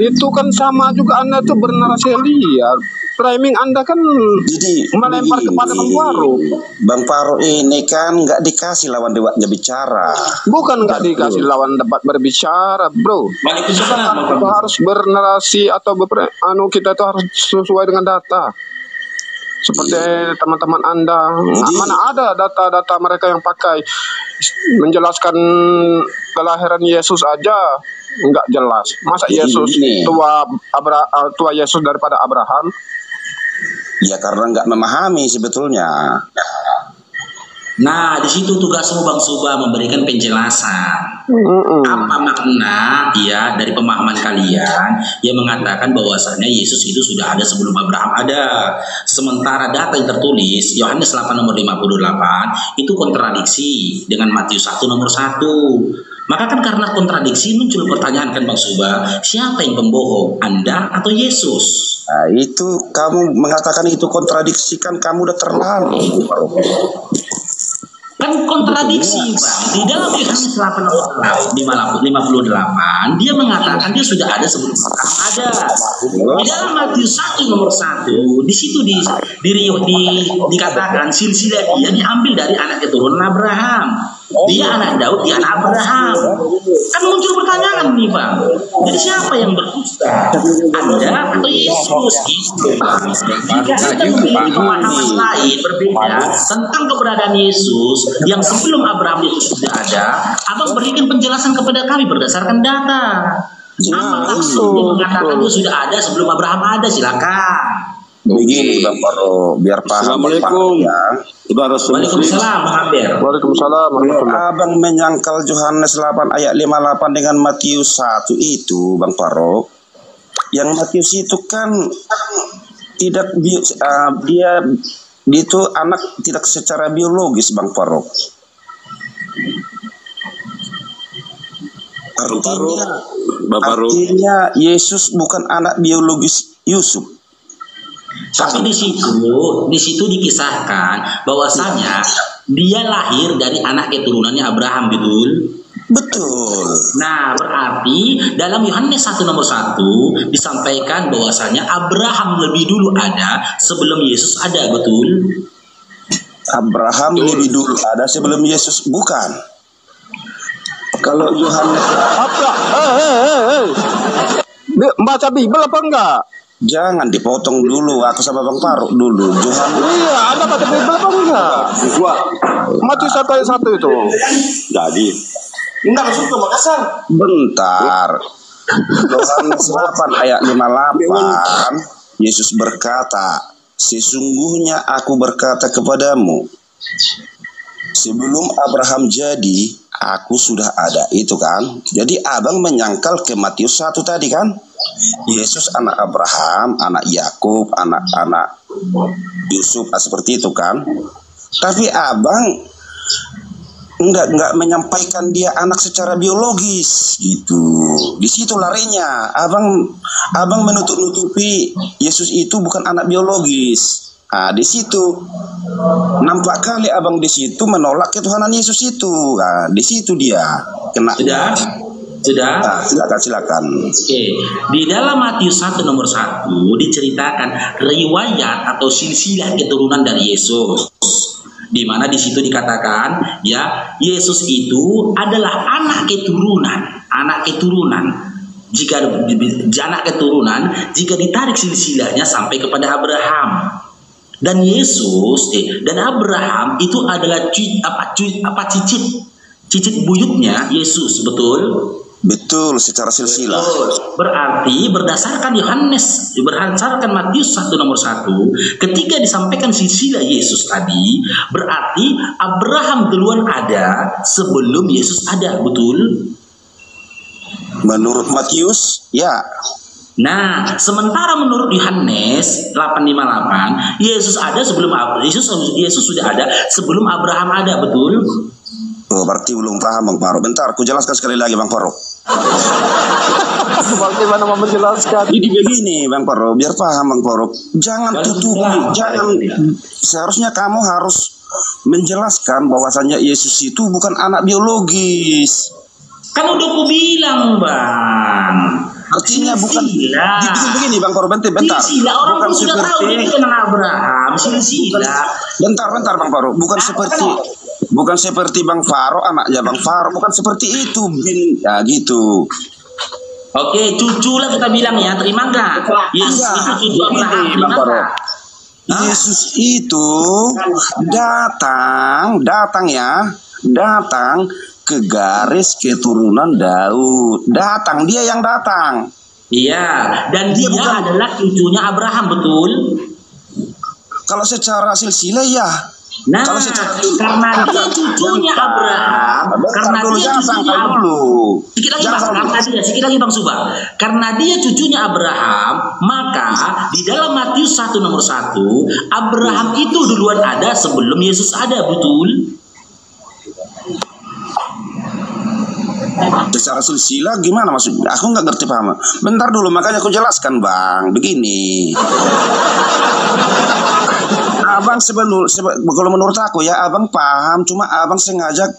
[SPEAKER 1] itu kan sama juga Anda tuh bernarasi liar. Framing Anda kan
[SPEAKER 7] Jadi
[SPEAKER 1] melempar
[SPEAKER 7] begini,
[SPEAKER 1] kepada Bang Faruk.
[SPEAKER 7] Bang Paro ini kan nggak dikasih lawan debatnya bicara.
[SPEAKER 1] Bukan nggak dikasih lawan debat berbicara, bro.
[SPEAKER 2] Waalaikumsalam.
[SPEAKER 1] Kita harus bernarasi atau kita itu harus sesuai dengan data. Seperti teman-teman Anda, mana ada data-data mereka yang pakai menjelaskan kelahiran Yesus aja nggak jelas. Masa
[SPEAKER 7] Jadi
[SPEAKER 1] Yesus
[SPEAKER 7] begini.
[SPEAKER 1] tua Yesus daripada Abraham?
[SPEAKER 7] Ya karena nggak memahami sebetulnya.
[SPEAKER 2] Nah, di situ tugasmu Bang Suba memberikan penjelasan.
[SPEAKER 1] Mm-mm.
[SPEAKER 2] Apa makna ya dari pemahaman kalian yang mengatakan bahwasannya Yesus itu sudah ada sebelum Abraham ada. Sementara data yang tertulis Yohanes 8 nomor 58 itu kontradiksi dengan Matius 1 nomor 1. Maka kan karena kontradiksi muncul pertanyaan kan Bang Suba, siapa yang pembohong? Anda atau Yesus?
[SPEAKER 7] Nah, itu kamu mengatakan itu kontradiksi, kan kamu udah terlalu.
[SPEAKER 2] Kan kontradiksi Bang. Di dalam Yohanes 8 nomor 58 dia mengatakan dia sudah ada sebelum Abraham ada. Di dalam Matius 1 nomor 1 di situ dikatakan silsilah dia diambil dari anak keturunan Abraham. Dia anak Daud, dia anak Abraham. Kan muncul pertanyaan nih Bang. Jadi siapa yang berdusta? Anda atau Yesus? Gitu Bang. Jika kita memiliki pemahaman lain berbeda tentang keberadaan Yesus yang sebelum Abraham Yesus sudah ada, Abang berikan penjelasan kepada kami berdasarkan data. Apa maksud dia mengatakan dia sudah ada sebelum Abraham ada? Silakan.
[SPEAKER 7] Begini Bang Paro, biar paham.
[SPEAKER 6] Assalamualaikum.
[SPEAKER 7] Ya.
[SPEAKER 2] Waalaikumsalam, Bang Amber.
[SPEAKER 1] Waalaikumsalam.
[SPEAKER 7] Abang menyangkal Yohanes 8 ayat 58 dengan Matius 1 itu, Bang Paro. Yang Matius itu kan tidak dia itu anak tidak secara biologis, Bang Paro. Artinya Yesus bukan anak biologis Yusuf.
[SPEAKER 2] Tapi di situ dikisahkan bahwasanya dia lahir dari anak keturunannya Abraham, betul?
[SPEAKER 7] Betul.
[SPEAKER 2] Nah, berarti dalam Yohanes 1 nomor 1 disampaikan bahwasanya Abraham lebih dulu ada sebelum Yesus ada, betul?
[SPEAKER 7] Abraham lebih dulu ada sebelum Yesus, bukan? Kalau Yohanes,
[SPEAKER 1] Apa? Baca Bible apa enggak?
[SPEAKER 7] jangan dipotong dulu, aku sama Bang Faruk dulu. Yohanes,
[SPEAKER 1] Iya, Anda baca Bible apa enggak? Matius 1 ayat 1 itu.
[SPEAKER 7] jadi
[SPEAKER 3] Enggak masuk ke Makassar.
[SPEAKER 7] bentar. Yohanes 8 ayat 58, Yesus berkata, sesungguhnya aku berkata kepadamu, sebelum Abraham jadi, aku sudah ada. Itu kan. Jadi abang menyangkal ke Matius 1 tadi kan. Yesus anak Abraham, anak Yakub, anak-anak Yusuf, seperti itu kan. Tapi abang enggak menyampaikan dia anak secara biologis gitu. Di situ larinya. Abang menutup-nutupi Yesus itu bukan anak biologis. Nah, di situ nampak kali abang di situ menolak ketuhanan Yesus itu. Nah, di situ dia kena.
[SPEAKER 2] Sudah?
[SPEAKER 7] Nah, silakan.
[SPEAKER 2] Oke. Di dalam Matius 1 nomor 1 diceritakan riwayat atau silsilah keturunan dari Yesus. di mana di situ dikatakan ya Yesus itu adalah anak keturunan. Jika anak keturunan, jika ditarik silsilahnya sampai kepada Abraham. Dan Yesus dan Abraham itu adalah cicit buyutnya Yesus, betul?
[SPEAKER 7] Betul, secara silsilah.
[SPEAKER 2] Berarti berdasarkan Matius 1 nomor 1, ketika disampaikan silsilah Yesus tadi, berarti Abraham duluan ada sebelum Yesus ada, betul?
[SPEAKER 7] Menurut Matius, ya.
[SPEAKER 2] Nah, sementara menurut Yohanes 8:58, Yesus sudah ada sebelum Abraham ada, betul?
[SPEAKER 7] Oh, berarti belum paham Bang Faruk. Bentar, aku jelaskan sekali lagi Bang Faruk.
[SPEAKER 1] Bagaimana mau menjelaskan?
[SPEAKER 7] Jadi begini Bang Faruk, biar paham Bang Faruk. Jangan tutupi, seharusnya kamu harus menjelaskan bahwasannya Yesus itu bukan anak biologis.
[SPEAKER 2] Kan udah aku bilang, Bang.
[SPEAKER 7] Artinya bukan begini Bang Faruk, bentar.
[SPEAKER 2] Silsilah orang pun sudah tahu dia bukan anak Abraham. Silsilah.
[SPEAKER 7] Bentar Bang Faruk, bukan seperti Bang Faruk, anaknya Bang Faruk, bukan seperti itu, ya gitu.
[SPEAKER 2] Oke, cucu lah kita bilang ya, terima nggak? Yesus itu cucu Abraham, terima nggak?
[SPEAKER 7] Yesus itu datang ke garis keturunan Daud. Dia yang datang.
[SPEAKER 2] Iya, dan dia adalah cucunya Abraham, betul?
[SPEAKER 7] Kalau secara silsilah ya.
[SPEAKER 2] Nah, karena dia cucunya Abraham, sedikit lagi Bang Suba. Karena dia cucunya Abraham, maka di dalam Matius 1 nomor 1, Abraham itu duluan ada sebelum Yesus ada, betul?
[SPEAKER 7] Secara silsilah gimana maksudnya? Aku nggak ngerti paham. Bentar dulu, makanya aku jelaskan Bang. Begini. Abang kalau menurut aku ya, abang paham, cuma abang sengaja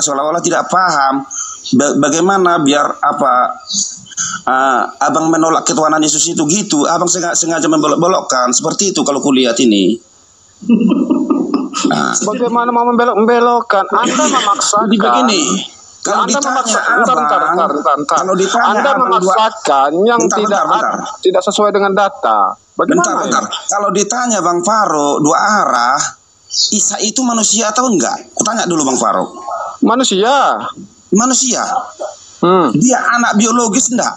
[SPEAKER 7] seolah-olah tidak paham bagaimana biar abang menolak ketuhanan Yesus itu gitu. Abang sengaja membelok-belokkan seperti itu kalau kulihat ini.
[SPEAKER 1] Nah. Bagaimana mau membelok-belokkan? Anda memaksakan.
[SPEAKER 7] Begini. Kalau
[SPEAKER 1] Anda memaksakan yang tidak sesuai dengan data.
[SPEAKER 7] Bentar. Kalau ditanya Bang Faruk dua arah, Isa itu manusia atau enggak? Kutanya dulu Bang Faruk.
[SPEAKER 1] Manusia.
[SPEAKER 7] Dia anak biologis enggak?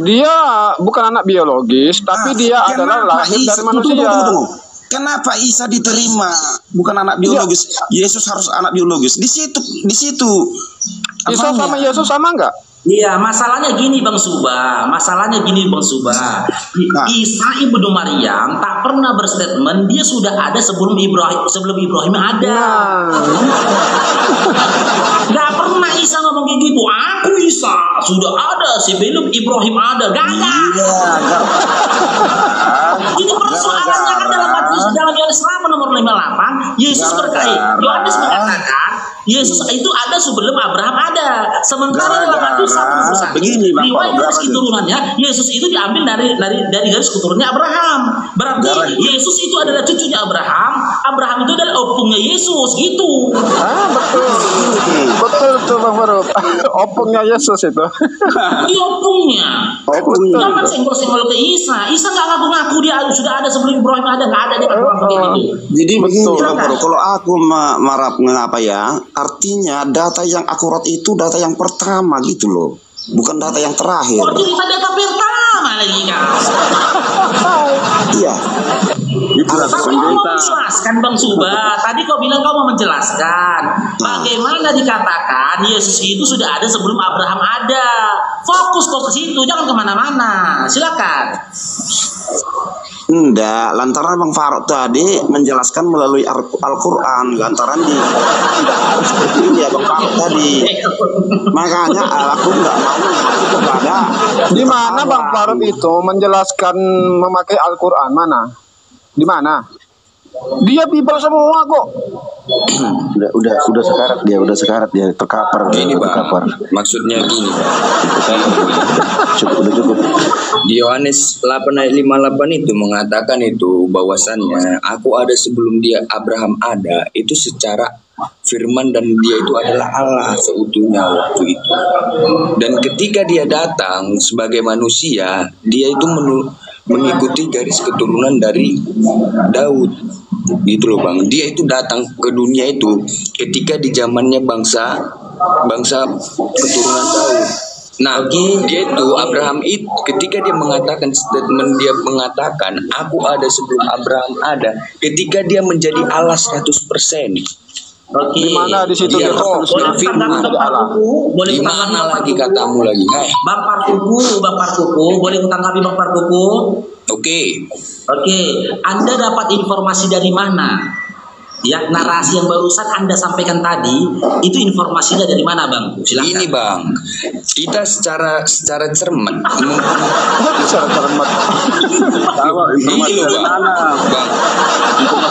[SPEAKER 1] Dia bukan anak biologis, tapi dia adalah lahir dari manusia.
[SPEAKER 7] Tunggu. Kenapa Isa diterima bukan anak biologis? Yesus harus anak biologis. Di situ.
[SPEAKER 1] Isa sama Yesus sama enggak?
[SPEAKER 2] Iya, masalahnya gini Bang Suba. Isa ibnu Maryam tak pernah berstatement dia sudah ada sebelum Ibrahim ada. Gak pernah Isa ngomong kayak gitu. Aku Isa sudah ada sebelum Ibrahim ada. Gak ada. Jadi persoalannya kan dalam Yohanes 8 nomor 58, Yesus berkait. Yohanes mengatakan Yesus itu ada sebelum Abraham ada. Sementara dalam Matius 1 riwayat garis keturunannya, Yesus itu diambil dari garis keturunannya Abraham. Berarti Yesus itu adalah cucunya Abraham. Abraham itu adalah opungnya Yesus gitu.
[SPEAKER 1] Betul tuh Bang Faruk. Opungnya Yesus itu.
[SPEAKER 2] Iya opungnya. Jangan senggol-senggol ke Isa. Isa nggak ngaku-ngaku dia sudah ada sebelum Ibrahim ada, nggak ada dia gitu.
[SPEAKER 7] Jadi begini Bang Faruk, kalau aku marah mengapa ya? Artinya data yang akurat itu data yang pertama gitu loh, bukan data yang terakhir.
[SPEAKER 2] Kita data pertama lagi kan?
[SPEAKER 7] Iya.
[SPEAKER 2] Tapi kau mau menjelaskan Bang Suba. Tadi kau bilang kau mau menjelaskan bagaimana dikatakan Yesus itu sudah ada sebelum Abraham ada. Fokus kau ke situ, jangan kemana-mana. Silakan.
[SPEAKER 7] Enggak, lantaran Bang Faruk tadi menjelaskan melalui Al-Quran, lantaran harus seperti ini ya Bang Faruk tadi. Makanya aku nggak mau kepada.
[SPEAKER 1] Di mana Bang Faruk itu menjelaskan memakai Al-Quran mana? Di mana? Dia Bible semua kok.
[SPEAKER 7] udah sekarat dia terkapar.
[SPEAKER 3] Gini bang,
[SPEAKER 7] terkapar.
[SPEAKER 3] maksudnya gini.
[SPEAKER 7] Cukup.
[SPEAKER 3] Di Yohanes 8 ayat 58 itu mengatakan itu bahwasannya aku ada sebelum dia Abraham ada, itu secara firman, dan dia itu adalah Allah seutuhnya waktu itu. Dan ketika dia datang sebagai manusia, dia itu mengikuti garis keturunan dari Daud. Gitu loh bang, dia itu datang ke dunia itu ketika di zamannya bangsa keturunan Daud. Nah, dia itu Abraham itu ketika dia mengatakan statement, dia mengatakan aku ada sebelum Abraham ada, ketika dia menjadi Allah 100%.
[SPEAKER 2] Oke.
[SPEAKER 1] Di mana di situ
[SPEAKER 3] Dia
[SPEAKER 1] dia
[SPEAKER 3] roh,
[SPEAKER 1] tertulis
[SPEAKER 3] firman.
[SPEAKER 2] Boleh
[SPEAKER 3] Di mana lagi katamu lagi?
[SPEAKER 2] Bang Parkuku, boleh kutanggapi Bang Parkuku?
[SPEAKER 3] Oke.
[SPEAKER 2] Anda dapat informasi dari mana? Ya, narasi yang barusan Anda sampaikan tadi, itu informasinya dari mana, Bang? Silakan.
[SPEAKER 3] Ini bang, kita secara cermat.
[SPEAKER 1] Secara cermat.
[SPEAKER 3] Ini loh bang.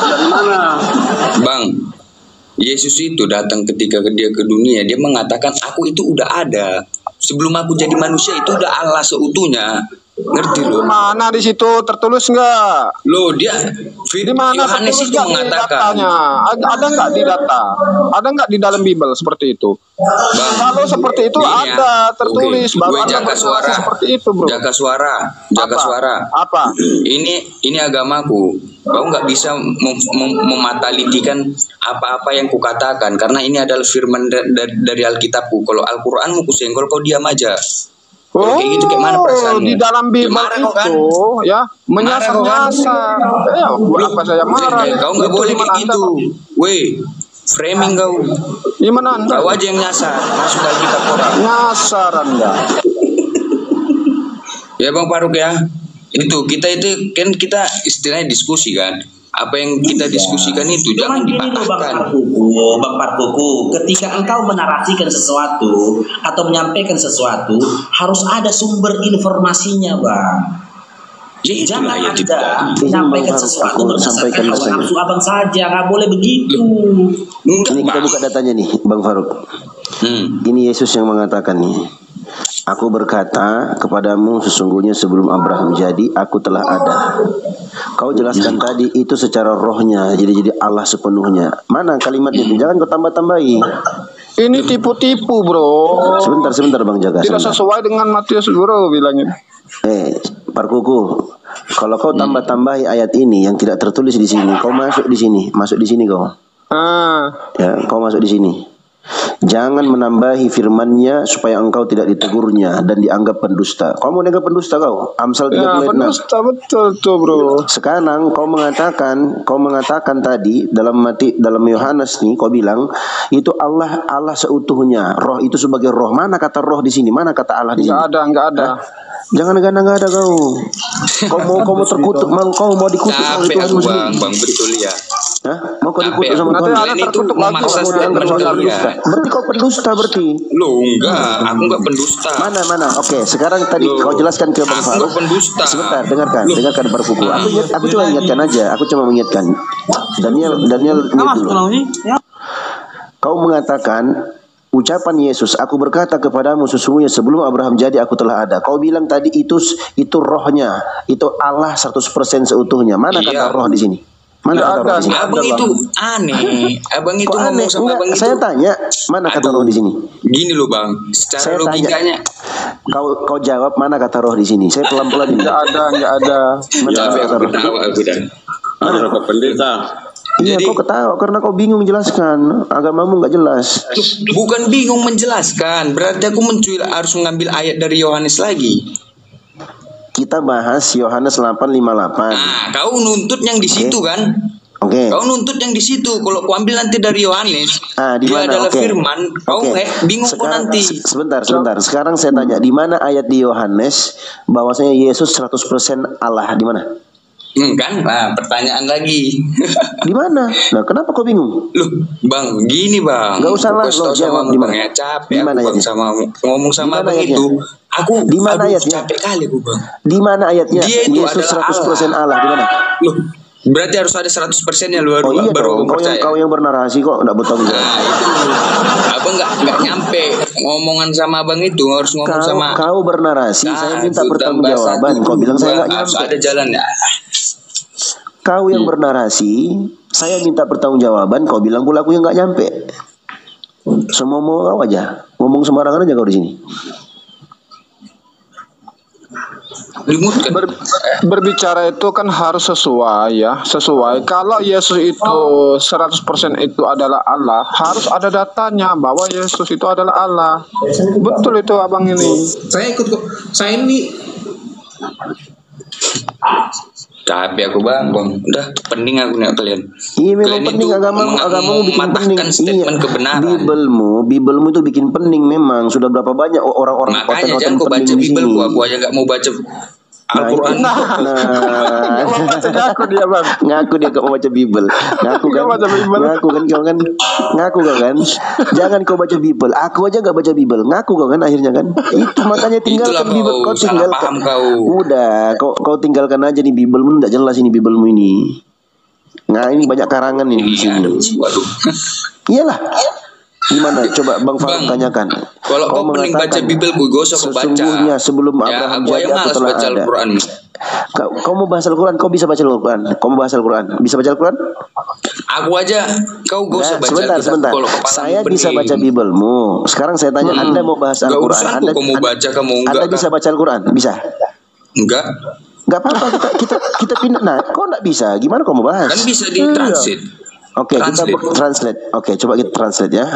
[SPEAKER 7] Dari mana?
[SPEAKER 3] Bang, Yesus itu datang ketika dia ke dunia, dia mengatakan aku itu udah ada. Sebelum aku jadi manusia itu udah Allah seutuhnya. Ngerti lo?
[SPEAKER 1] Mana di situ tertulis nggak?
[SPEAKER 3] Loh dia
[SPEAKER 1] Di mana
[SPEAKER 3] Yohanes
[SPEAKER 1] tertulis
[SPEAKER 3] itu
[SPEAKER 1] nggak di
[SPEAKER 3] mengatakan.
[SPEAKER 1] datanya? Ada nggak di data? Ada nggak di dalam Bible seperti itu?
[SPEAKER 3] Bang,
[SPEAKER 1] Kalau seperti itu
[SPEAKER 3] ini ya.
[SPEAKER 1] ada tertulis.
[SPEAKER 3] Oke,
[SPEAKER 1] Baru
[SPEAKER 3] gue
[SPEAKER 1] Anda
[SPEAKER 3] jaga
[SPEAKER 1] bernarasi
[SPEAKER 3] suara.
[SPEAKER 1] seperti itu, bro.
[SPEAKER 3] Jaga suara.
[SPEAKER 1] Apa?
[SPEAKER 3] Ini agamaku. Kau nggak bisa mematalitikan apa-apa yang kukatakan, karena ini adalah firman dari Alkitabku. Kalau Al-Quranmu kusenggol, kau diam aja. Kalau kayak gitu kayak mana perasaanmu?
[SPEAKER 1] Di dalam Bible
[SPEAKER 3] marah kau kan?
[SPEAKER 1] itu ya menyasar-nyasar. Ya, apa saya marah?
[SPEAKER 3] Kau nggak
[SPEAKER 1] Itu
[SPEAKER 3] boleh
[SPEAKER 1] iman
[SPEAKER 3] kayak
[SPEAKER 1] Anda,
[SPEAKER 3] gitu.
[SPEAKER 1] Bang.
[SPEAKER 3] Weh, framing kau.
[SPEAKER 1] Iman Anda.
[SPEAKER 3] Kau aja yang nyasar. Masuk Alkitab orang.
[SPEAKER 1] Nyasar Anda.
[SPEAKER 3] Ya Bang Faruk ya. Itu kita istilahnya diskusi kan. Apa yang kita diskusikan itu jangan dipatahkan.
[SPEAKER 2] Bang Parkuku, ketika engkau menarasikan sesuatu atau menyampaikan sesuatu, harus ada sumber informasinya, Bang.
[SPEAKER 3] Ya,
[SPEAKER 2] Jangan
[SPEAKER 3] itu
[SPEAKER 2] Anda menyampaikan sesuatu berdasarkan hawa nafsu abang saja, nggak boleh begitu.
[SPEAKER 7] Ini kita buka datanya nih, Bang Faruk. Ini Yesus yang mengatakan nih. Aku berkata kepadamu sesungguhnya sebelum Abraham jadi aku telah ada. Kau jelaskan tadi itu secara rohnya jadi Allah sepenuhnya. Mana kalimatnya itu? Jangan kau tambah-tambahi.
[SPEAKER 1] Ini tipu-tipu, bro.
[SPEAKER 7] Sebentar Bang Jaga.
[SPEAKER 1] Tidak sesuai dengan Matius, bro, bilangnya.
[SPEAKER 7] Parkuku, kalau kau tambah-tambahi ayat ini yang tidak tertulis di sini, kau masuk di sini kau. Ya, kau masuk di sini. Jangan menambahi firman-Nya supaya engkau tidak ditegurnya dan dianggap pendusta. Kau mau dianggap pendusta kau? Amsal 36.
[SPEAKER 1] Ya, pendusta betul tuh, bro.
[SPEAKER 7] Sekarang kau mengatakan tadi dalam Yohanes nih kau bilang itu Allah seutuhnya. Roh itu sebagai roh. Mana kata roh di sini? Mana kata Allah di sini?
[SPEAKER 1] Enggak ada.
[SPEAKER 7] Jangan nggak ada kau. Kau mau terkutuk, kau mau dikutuk oleh Tuhan sendiri.
[SPEAKER 3] Bang betul ya.
[SPEAKER 7] Hah? Mau kau dikutuk sama
[SPEAKER 1] Nanti
[SPEAKER 7] Tuhan?
[SPEAKER 1] ada tertutup lagi.
[SPEAKER 7] Berarti kau pendusta berarti.
[SPEAKER 3] Lo enggak, aku enggak pendusta.
[SPEAKER 7] Mana? Oke, sekarang tadi kau jelaskan ke Bang Faruk.
[SPEAKER 3] Aku pendusta.
[SPEAKER 7] Sebentar, dengarkan Parkuku. Aku cuma ingatkan aja. Aku cuma mengingatkan. Daniel dulu. Kau mengatakan ucapan Yesus, aku berkata kepadamu sesungguhnya sebelum Abraham jadi aku telah ada. Kau bilang tadi itu rohnya, itu Allah 100% seutuhnya. Mana kata roh di sini? Mana kata roh di sini?
[SPEAKER 3] Abang itu aneh. Abang itu ngomong sama abang itu.
[SPEAKER 7] Saya tanya, mana kata roh di sini?
[SPEAKER 3] Gini loh Bang, secara logikanya.
[SPEAKER 7] Kau jawab mana kata roh di sini? Saya pelan-pelan ini.
[SPEAKER 1] Enggak ada.
[SPEAKER 3] Mana kata roh? Aku dah.
[SPEAKER 6] Ada pendeta.
[SPEAKER 7] Iya, kau ketawa karena kau bingung jelaskan. Agamamu nggak jelas.
[SPEAKER 3] Bukan bingung menjelaskan, berarti aku harus mengambil ayat dari Yohanes lagi.
[SPEAKER 7] Kita bahas Yohanes 8:58.
[SPEAKER 3] Nah, kau nuntut yang di situ kan?
[SPEAKER 7] Oke.
[SPEAKER 3] Kau nuntut yang di situ. Kalau kau ambil nanti dari Yohanes,
[SPEAKER 7] di
[SPEAKER 3] dia
[SPEAKER 7] mana?
[SPEAKER 3] adalah firman. Kau bingung kau nanti.
[SPEAKER 7] Sebentar. Sekarang saya tanya, di mana ayat di Yohanes bahwasanya Yesus 100% Allah? Di mana?
[SPEAKER 3] Kan? Nah, pertanyaan lagi.
[SPEAKER 7] Di mana? Nah, kenapa kau bingung?
[SPEAKER 3] Loh, Bang, gini Bang.
[SPEAKER 7] Gak usah lah, lo jawab di mana?
[SPEAKER 3] Ya, capek
[SPEAKER 7] di mana
[SPEAKER 3] aku Bang sama ngomong sama Bang itu. Aku
[SPEAKER 7] di mana ayatnya?
[SPEAKER 3] Capek kali aku Bang.
[SPEAKER 7] Di mana ayatnya?
[SPEAKER 3] Dia itu
[SPEAKER 7] Yesus
[SPEAKER 3] adalah
[SPEAKER 7] 100% Allah. Di mana?
[SPEAKER 3] Loh, Berarti harus ada 100% ya lu
[SPEAKER 7] Oh iya
[SPEAKER 3] baru
[SPEAKER 7] dong,
[SPEAKER 3] percaya.
[SPEAKER 7] kau yang bernarasi kok enggak bertanggung jawab.
[SPEAKER 3] Nah itu abang nggak nyampe ngomongan sama abang itu, harus ngomong sama
[SPEAKER 7] Kau bernarasi, saya minta
[SPEAKER 3] Satu
[SPEAKER 7] pertanggungjawaban.
[SPEAKER 3] tambah
[SPEAKER 7] Kau bilang
[SPEAKER 3] satu,
[SPEAKER 7] saya nggak
[SPEAKER 3] harus
[SPEAKER 7] nyampe.
[SPEAKER 3] ada jalan ya.
[SPEAKER 7] Kau yang bernarasi, saya minta pertanggungjawaban. Kau bilang pula aku yang nggak nyampe. Semua mau kau aja, ngomong sembarangan aja kau di sini.
[SPEAKER 3] Dimutkan.
[SPEAKER 1] Berbicara itu kan harus sesuai ya, sesuai. Kalau Yesus itu 100% itu adalah Allah, harus ada datanya bahwa Yesus itu adalah Allah. Betul itu abang ini.
[SPEAKER 8] Saya ikut kok. Saya ini
[SPEAKER 3] Tapi aku bang, udah pening aku nih kalian.
[SPEAKER 7] Iya memang
[SPEAKER 3] Kalian
[SPEAKER 7] penting
[SPEAKER 3] itu
[SPEAKER 7] agamamu bikin pening.
[SPEAKER 3] mematahkan statement
[SPEAKER 7] Iya.
[SPEAKER 3] kebenaran.
[SPEAKER 7] Bibelmu itu bikin pening memang. Sudah berapa banyak orang-orang
[SPEAKER 3] Makanya
[SPEAKER 7] hotel-hotel
[SPEAKER 3] jangan kau baca
[SPEAKER 7] pening di
[SPEAKER 3] Bible
[SPEAKER 7] sini.
[SPEAKER 3] aku aja nggak mau baca Al-Quran.
[SPEAKER 1] Ngaku dia bang.
[SPEAKER 7] Ngaku dia gak mau baca Bible. Ngaku kan.
[SPEAKER 1] Nggak baca Bible.
[SPEAKER 7] Ngaku kan kau kan. Ngaku kau kan. Jangan kau baca Bible. Aku aja gak baca Bible. Ngaku kau kan akhirnya kan. Itu makanya tinggalkan
[SPEAKER 3] Itulah
[SPEAKER 7] Bible.
[SPEAKER 3] kau,
[SPEAKER 7] Kau
[SPEAKER 3] salah
[SPEAKER 7] tinggalkan.
[SPEAKER 3] paham kau.
[SPEAKER 7] Udah. Kau tinggalkan aja nih Biblemu. Tidak jelas ini Biblemu ini. Nah ini banyak karangan ini di sini.
[SPEAKER 3] Waduh.
[SPEAKER 7] Iyalah. Gimana? Coba Bang Faruk tanyakan.
[SPEAKER 3] Kalau kau pening baca Bible gue gak usah kau baca.
[SPEAKER 7] Sesungguhnya sebelum
[SPEAKER 3] Ya
[SPEAKER 7] Abraham
[SPEAKER 3] aku
[SPEAKER 7] jadi
[SPEAKER 3] yang
[SPEAKER 7] aku
[SPEAKER 3] malas
[SPEAKER 7] telah
[SPEAKER 3] baca
[SPEAKER 7] ada.
[SPEAKER 3] Al-Quran.
[SPEAKER 7] Kau mau bahas Al-Quran? Kau bisa baca Al-Quran? Kau mau bahas Al-Quran? Bisa baca Al-Quran?
[SPEAKER 3] Aku aja kau gak usah
[SPEAKER 7] Nah,
[SPEAKER 3] baca
[SPEAKER 7] sebentar,
[SPEAKER 3] Alkitab
[SPEAKER 7] sebentar.
[SPEAKER 3] kalau kepalamu
[SPEAKER 7] Saya bisa
[SPEAKER 3] pening.
[SPEAKER 7] baca Biblemu. Sekarang saya tanya, Anda mau bahas
[SPEAKER 3] Gak
[SPEAKER 7] Al-Quran?
[SPEAKER 3] urusan aku, kamu baca, kamu enggak,
[SPEAKER 7] Anda bisa
[SPEAKER 3] kan?
[SPEAKER 7] baca Al-Quran? Bisa?
[SPEAKER 3] Enggak.
[SPEAKER 7] Gak apa-apa, kita pindah. Nah, kok nggak bisa? Gimana kau mau bahas?
[SPEAKER 3] Kan bisa di translate.
[SPEAKER 7] Oke, kita
[SPEAKER 3] Translate.
[SPEAKER 7] translate. Oke, coba kita translate ya.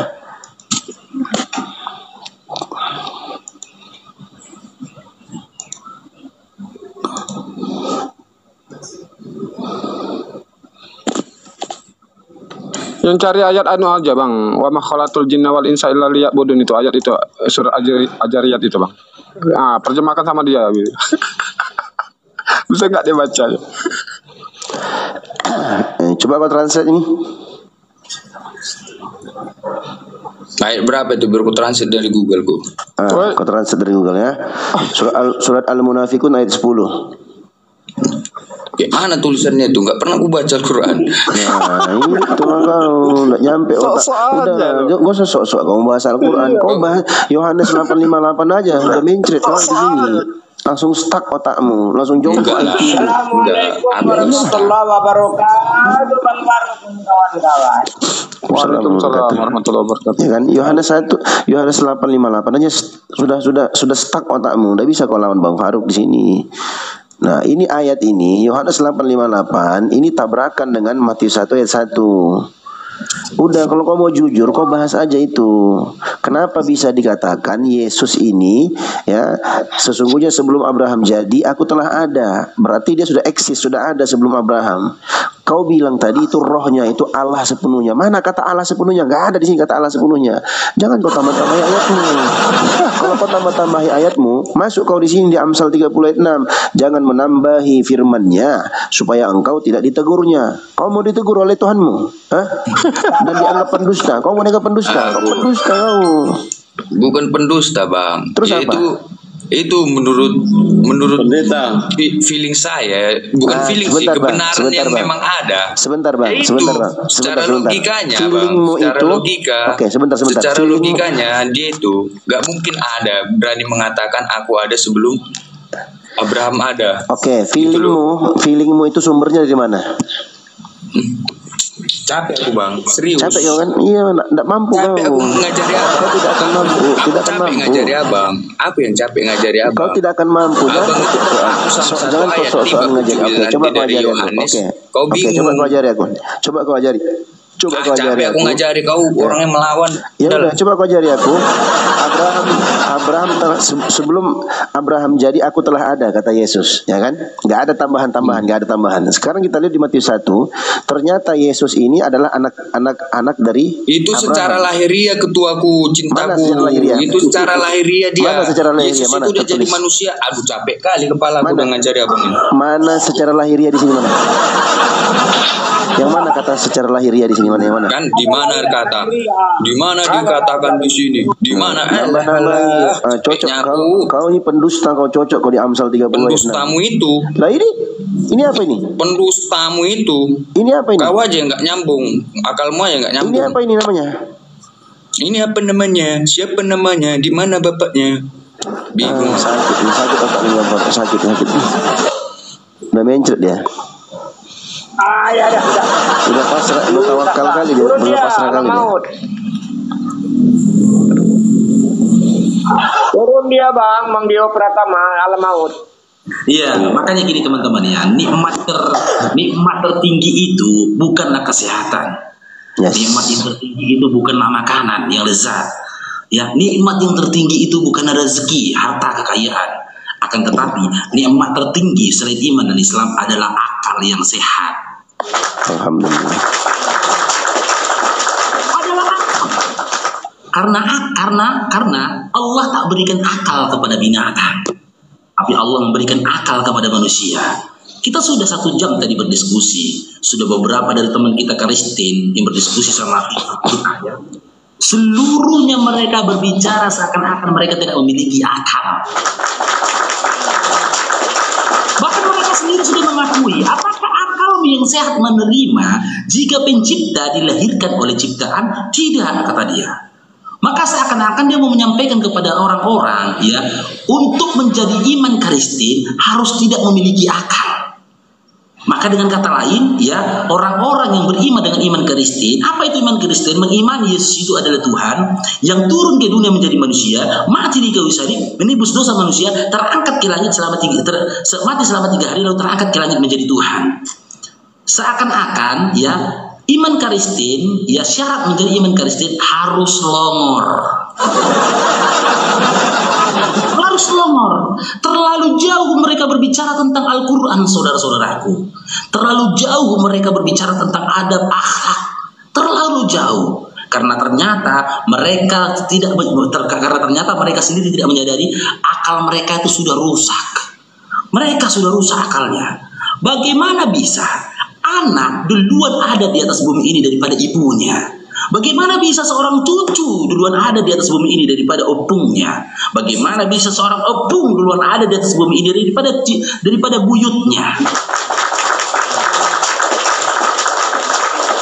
[SPEAKER 1] Yang cari ayat anu aja bang. Wa ma khalaqatul jinna wal insa illa liya'budun, itu ayat itu surat Ajariyat itu bang. Ah, terjemahkan sama dia gitu. Bisa nggak dia baca?
[SPEAKER 7] Coba kau translate ini.
[SPEAKER 3] Ayat berapa itu biar aku translate dari Google ku.
[SPEAKER 7] Kau translate dari Google ya. Surat Al-Munafikun ayat 10.
[SPEAKER 3] Kayak mana tulisannya tuh? Nggak pernah aku baca Al-Quran.
[SPEAKER 7] Nah itu lah kau nggak nyampe otak.
[SPEAKER 1] Sok-sok
[SPEAKER 7] Udah,
[SPEAKER 1] aja lu.
[SPEAKER 7] gak usah sok-sok kau bahas Al-Quran. Kau bahas Yohanes 8:58 aja. Udah mencret kau di sini. Langsung stuck otakmu. Langsung jongkok.
[SPEAKER 3] Enggak lah. Enggak.
[SPEAKER 6] Warahmatullahi wabarakatuh, Bang Faruk, kawan-kawan.
[SPEAKER 1] Waalaikumsalam warahmatullahi wabarakatuh.
[SPEAKER 7] Ya kan Yohanes 8:58 aja sudah stuck otakmu. Udah bisa kau lawan Bang Faruk di sini. Nah ini ayat ini Yohanes 8:58 ini tabrakan dengan Matius 1 ayat 1. Udah kalau kau mau jujur kau bahas aja itu. Kenapa bisa dikatakan Yesus ini ya sesungguhnya sebelum Abraham jadi aku telah ada. Berarti dia sudah eksis, sudah ada sebelum Abraham. Kau bilang tadi itu rohnya itu Allah sepenuhnya. Mana kata Allah sepenuhnya? Gak ada di sini kata Allah sepenuhnya. Jangan kau tambah-tambahi ayatmu. Kalau kau tambah-tambahi ayatmu, masuk kau di sini di Amsal 30 ayat 6. Jangan menambahi firman-Nya supaya engkau tidak ditegurnya. Kau mau ditegur oleh Tuhanmu? Hah? Dan dianggap pendusta. Kau mau dianggap pendusta? Kau pendusta kau.
[SPEAKER 3] Bukan pendusta bang.
[SPEAKER 7] Terus
[SPEAKER 3] Ya,
[SPEAKER 7] apa?
[SPEAKER 3] Itu menurut
[SPEAKER 5] Pendeta.
[SPEAKER 3] feeling saya, bukan feeling sih,
[SPEAKER 7] sebentar, Bang.
[SPEAKER 3] kebenaran
[SPEAKER 7] Sebentar,
[SPEAKER 3] yang
[SPEAKER 7] Bang.
[SPEAKER 3] memang ada.
[SPEAKER 7] Sebentar bang,
[SPEAKER 3] Ya itu,
[SPEAKER 7] sebentar bang.
[SPEAKER 3] secara
[SPEAKER 7] Sebentar.
[SPEAKER 3] logikanya
[SPEAKER 7] Feelingmu
[SPEAKER 3] bang, secara
[SPEAKER 7] itu,
[SPEAKER 3] logika,
[SPEAKER 7] Oke, sebentar.
[SPEAKER 3] secara
[SPEAKER 7] Feelingmu-
[SPEAKER 3] logikanya dia itu gak mungkin ada berani mengatakan aku ada sebelum Abraham ada.
[SPEAKER 7] Oke,
[SPEAKER 3] Gitu
[SPEAKER 7] feelingmu itu sumbernya dari mana?
[SPEAKER 3] Capek aku bang, serius.
[SPEAKER 7] Capek ya kan? Iya, enggak mampu
[SPEAKER 3] Capek
[SPEAKER 7] kau.
[SPEAKER 3] aku ngajari abang.
[SPEAKER 7] Kau tidak akan mampu,
[SPEAKER 3] Aku
[SPEAKER 7] tidak akan
[SPEAKER 3] capek
[SPEAKER 7] mampu.
[SPEAKER 3] ngajari abang. Aku yang capek ngajari abang.
[SPEAKER 7] Kau tidak akan mampu.
[SPEAKER 3] Abang itu aku sama satu
[SPEAKER 7] Jangan kau
[SPEAKER 3] ayat
[SPEAKER 7] sok-sokan
[SPEAKER 3] tiba
[SPEAKER 7] ngajari. Oke,
[SPEAKER 3] nanti
[SPEAKER 7] coba kau
[SPEAKER 3] dari
[SPEAKER 7] ajari aku.
[SPEAKER 3] Yohanes.
[SPEAKER 7] Oke.
[SPEAKER 3] Kau
[SPEAKER 7] Oke,
[SPEAKER 3] bingung.
[SPEAKER 7] coba kau ajari aku. Coba kau ajari. Coba kau ajari
[SPEAKER 3] Capek aku
[SPEAKER 7] aku.
[SPEAKER 3] ngajari kau orang yang melawan.
[SPEAKER 7] Ya
[SPEAKER 3] Udah
[SPEAKER 7] udah,
[SPEAKER 3] lah.
[SPEAKER 7] coba kau ajari aku. Sebelum Abraham jadi aku telah ada kata Yesus, ya kan? Gak ada tambahan-tambahan, gak ada tambahan. Sekarang kita lihat di Matius 1, ternyata Yesus ini adalah anak dari
[SPEAKER 3] Itu
[SPEAKER 7] Abraham.
[SPEAKER 3] secara lahiriah ketuaku,
[SPEAKER 7] Mana
[SPEAKER 3] cintaku.
[SPEAKER 7] secara lahiriah?
[SPEAKER 3] Itu secara lahiriah dia.
[SPEAKER 7] Mana secara lahiriah?
[SPEAKER 3] Yesus
[SPEAKER 7] Mana
[SPEAKER 3] itu udah jadi
[SPEAKER 7] tertulis?
[SPEAKER 3] manusia. Aduh capek kali kepala aku
[SPEAKER 7] Mana?
[SPEAKER 3] udah ngajari abang ini.
[SPEAKER 7] Mana secara lahiriah di sini mana? Yang mana kata secara lahiriah di sini mana yang mana?
[SPEAKER 3] Kan di mana kata? Di mana dikatakan di sini? Di mana?
[SPEAKER 7] Nama-nama ini cocok kau ini pendusta, kau cocok kau di Amsal 30 ayat 6.
[SPEAKER 3] Pendustamu itu.
[SPEAKER 7] Lah ini apa ini?
[SPEAKER 3] Pendustamu itu.
[SPEAKER 7] Ini apa ini?
[SPEAKER 3] Kau aja nggak nyambung, akalmu aja nggak nyambung.
[SPEAKER 7] Ini apa ini namanya?
[SPEAKER 3] Ini apa namanya? Siapa namanya? Di mana bapaknya? Bingung.
[SPEAKER 7] Sakit otaknya bapak, sakit. Udah mencret dia.
[SPEAKER 6] Ya.
[SPEAKER 7] Udah pasrah, udah tawakal kali dia. Udah pasrah kali dia.
[SPEAKER 6] Turun dia bang, Mang Dio Pratama, alam maut.
[SPEAKER 2] Iya, makanya gini teman-teman ya, nikmat tertinggi itu bukanlah kesehatan.
[SPEAKER 7] Yes.
[SPEAKER 2] Nikmat yang tertinggi itu bukanlah makanan yang lezat. Ya, nikmat yang tertinggi itu bukan rezeki, harta, kekayaan. Akan tetapi nikmat tertinggi selain iman dan Islam adalah akal yang sehat.
[SPEAKER 7] Alhamdulillah.
[SPEAKER 2] Adalah akal. Karena Allah tak berikan akal kepada binatang, tapi Allah memberikan akal kepada manusia. Kita sudah 1 jam tadi berdiskusi. Sudah beberapa dari teman kita Kristen yang berdiskusi sama kita ya. Seluruhnya mereka berbicara seakan-akan mereka tidak memiliki akal. Bahkan mereka sendiri sudah mengakui, apakah akalmu yang sehat menerima jika pencipta dilahirkan oleh ciptaan? Tidak, kata dia. Maka seakan-akan dia mau menyampaikan kepada orang-orang ya, untuk menjadi iman Kristen harus tidak memiliki akal. Maka dengan kata lain ya, orang-orang yang beriman dengan iman Kristen, apa itu iman Kristen? Mengimani Yesus itu adalah Tuhan yang turun ke dunia menjadi manusia, mati di kayu salib, menebus dosa manusia, terangkat ke langit mati selama 3 hari lalu terangkat ke langit menjadi Tuhan. Seakan-akan ya, iman Kristen ya, syarat menjadi iman Kristen harus longor. Harus longor. Terlalu jauh mereka berbicara tentang Al-Quran, saudara-saudaraku. Terlalu jauh mereka berbicara tentang adab akhlak. Terlalu jauh. Karena ternyata mereka sendiri tidak menyadari akal mereka itu sudah rusak. Mereka sudah rusak akalnya. Bagaimana bisa anak duluan ada di atas bumi ini daripada ibunya? Bagaimana bisa seorang cucu duluan ada di atas bumi ini daripada opungnya? Bagaimana bisa seorang opung duluan ada di atas bumi ini daripada buyutnya?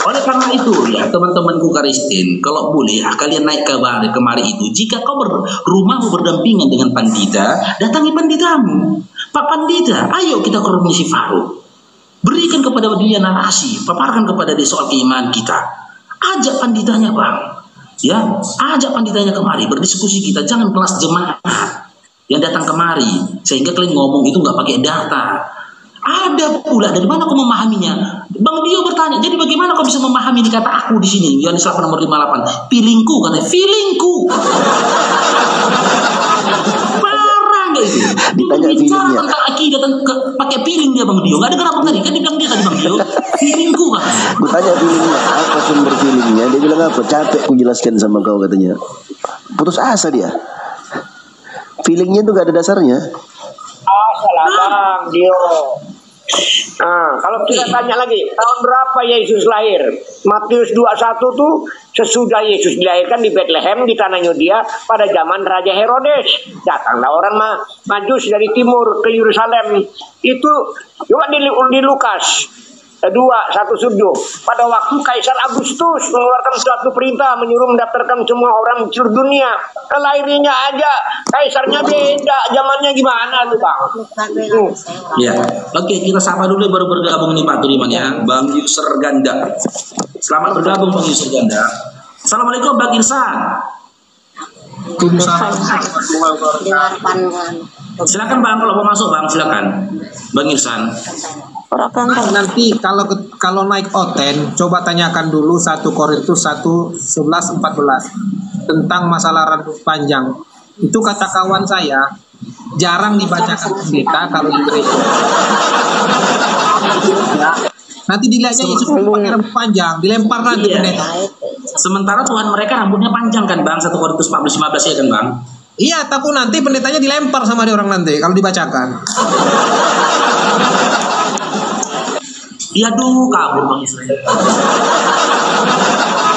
[SPEAKER 2] Oleh karena itu ya, teman-temanku Kristen, kalau boleh ya, kalian naik kemari itu. Jika kau rumahmu berdampingan dengan pandita, datangi panditamu. Pak Pandita, ayo kita ke rumah si Faruk. Berikan kepada dia narasi, paparkan kepada dia soal keimanan kita. Ajak panditanya bang, ya, ajak panditanya kemari berdiskusi kita. Jangan kelas jemaat yang datang kemari sehingga kalian ngomong itu nggak pakai data. Ada pula dari mana kau memahaminya? Bang Dio bertanya, jadi bagaimana kau bisa memahami kata aku di sini? Yohanes 8 nomor 58, feelingku katanya, feelingku.
[SPEAKER 7] Ditanya feelingnya
[SPEAKER 2] tentang akidah pakai feeling dia Bang Dio. Nggak ada kenapa tadi kan dibilang dia tadi Bang Dio feelingku kan.
[SPEAKER 7] Gue tanya feelingnya apa, sumber feelingnya. Dia bilang apa? Capek ku jelaskan sama kau katanya. Putus asa dia. Feelingnya tuh gak ada dasarnya.
[SPEAKER 6] Salah Bang Dio. Nah, kalau kita tanya lagi, tahun berapa Yesus lahir? Matius 21 tuh sesudah Yesus dilahirkan di Bethlehem di tanah Yudea pada zaman Raja Herodes. Datanglah orang Majus dari timur ke Yerusalem. Itu coba di Lukas 2:1-7. Pada waktu Kaisar Agustus mengeluarkan suatu perintah menyuruh mendaftarkan semua orang di seluruh dunia. Lahirnya aja kaisarnya beda, zamannya gimana tuh Bang?
[SPEAKER 2] Ya, oke, kita sapa dulu baru bergabung nih Pak Turiman ya, Bang Yusr Ganda. Selamat bergabung Bang Yusr Ganda. Assalamualaikum Bang Irsan. Silakan Bang, kalau mau masuk Bang silakan. Bang Irsan.
[SPEAKER 8] Nanti kalau naik Oten, coba tanyakan dulu 1 Korintus 1:11-14 tentang masalah rambut panjang. Itu kata kawan saya, jarang dibacakan pendeta kalau di gereja. Nanti dilihatnya Yesus pakai rambut panjang, dilempar nanti pendeta.
[SPEAKER 2] Sementara Tuhan mereka rambutnya panjang kan Bang, 1 Korintus 14-15 ya kan Bang?
[SPEAKER 8] Iya, tapi nanti pendetanya dilempar sama dia orang nanti kalau dibacakan.
[SPEAKER 2] Iya duh, kabur Bang Israel.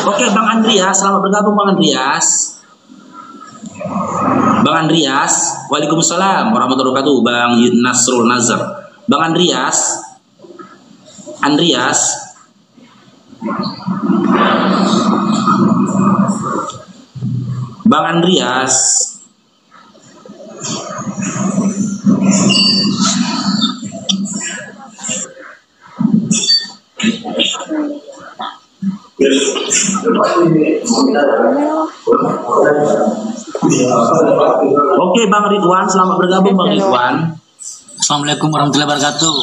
[SPEAKER 2] Oke Bang Andreas, selamat bergabung Bang Andreas. Bang Andreas, waalaikumsalam warahmatullahi wabarakatuh. Bang Nasrul Nazar, Bang Andreas, Bang Andreas. Oke, Bang Ridwan, selamat bergabung Bang Ridwan.
[SPEAKER 9] Assalamualaikum warahmatullahi wabarakatuh.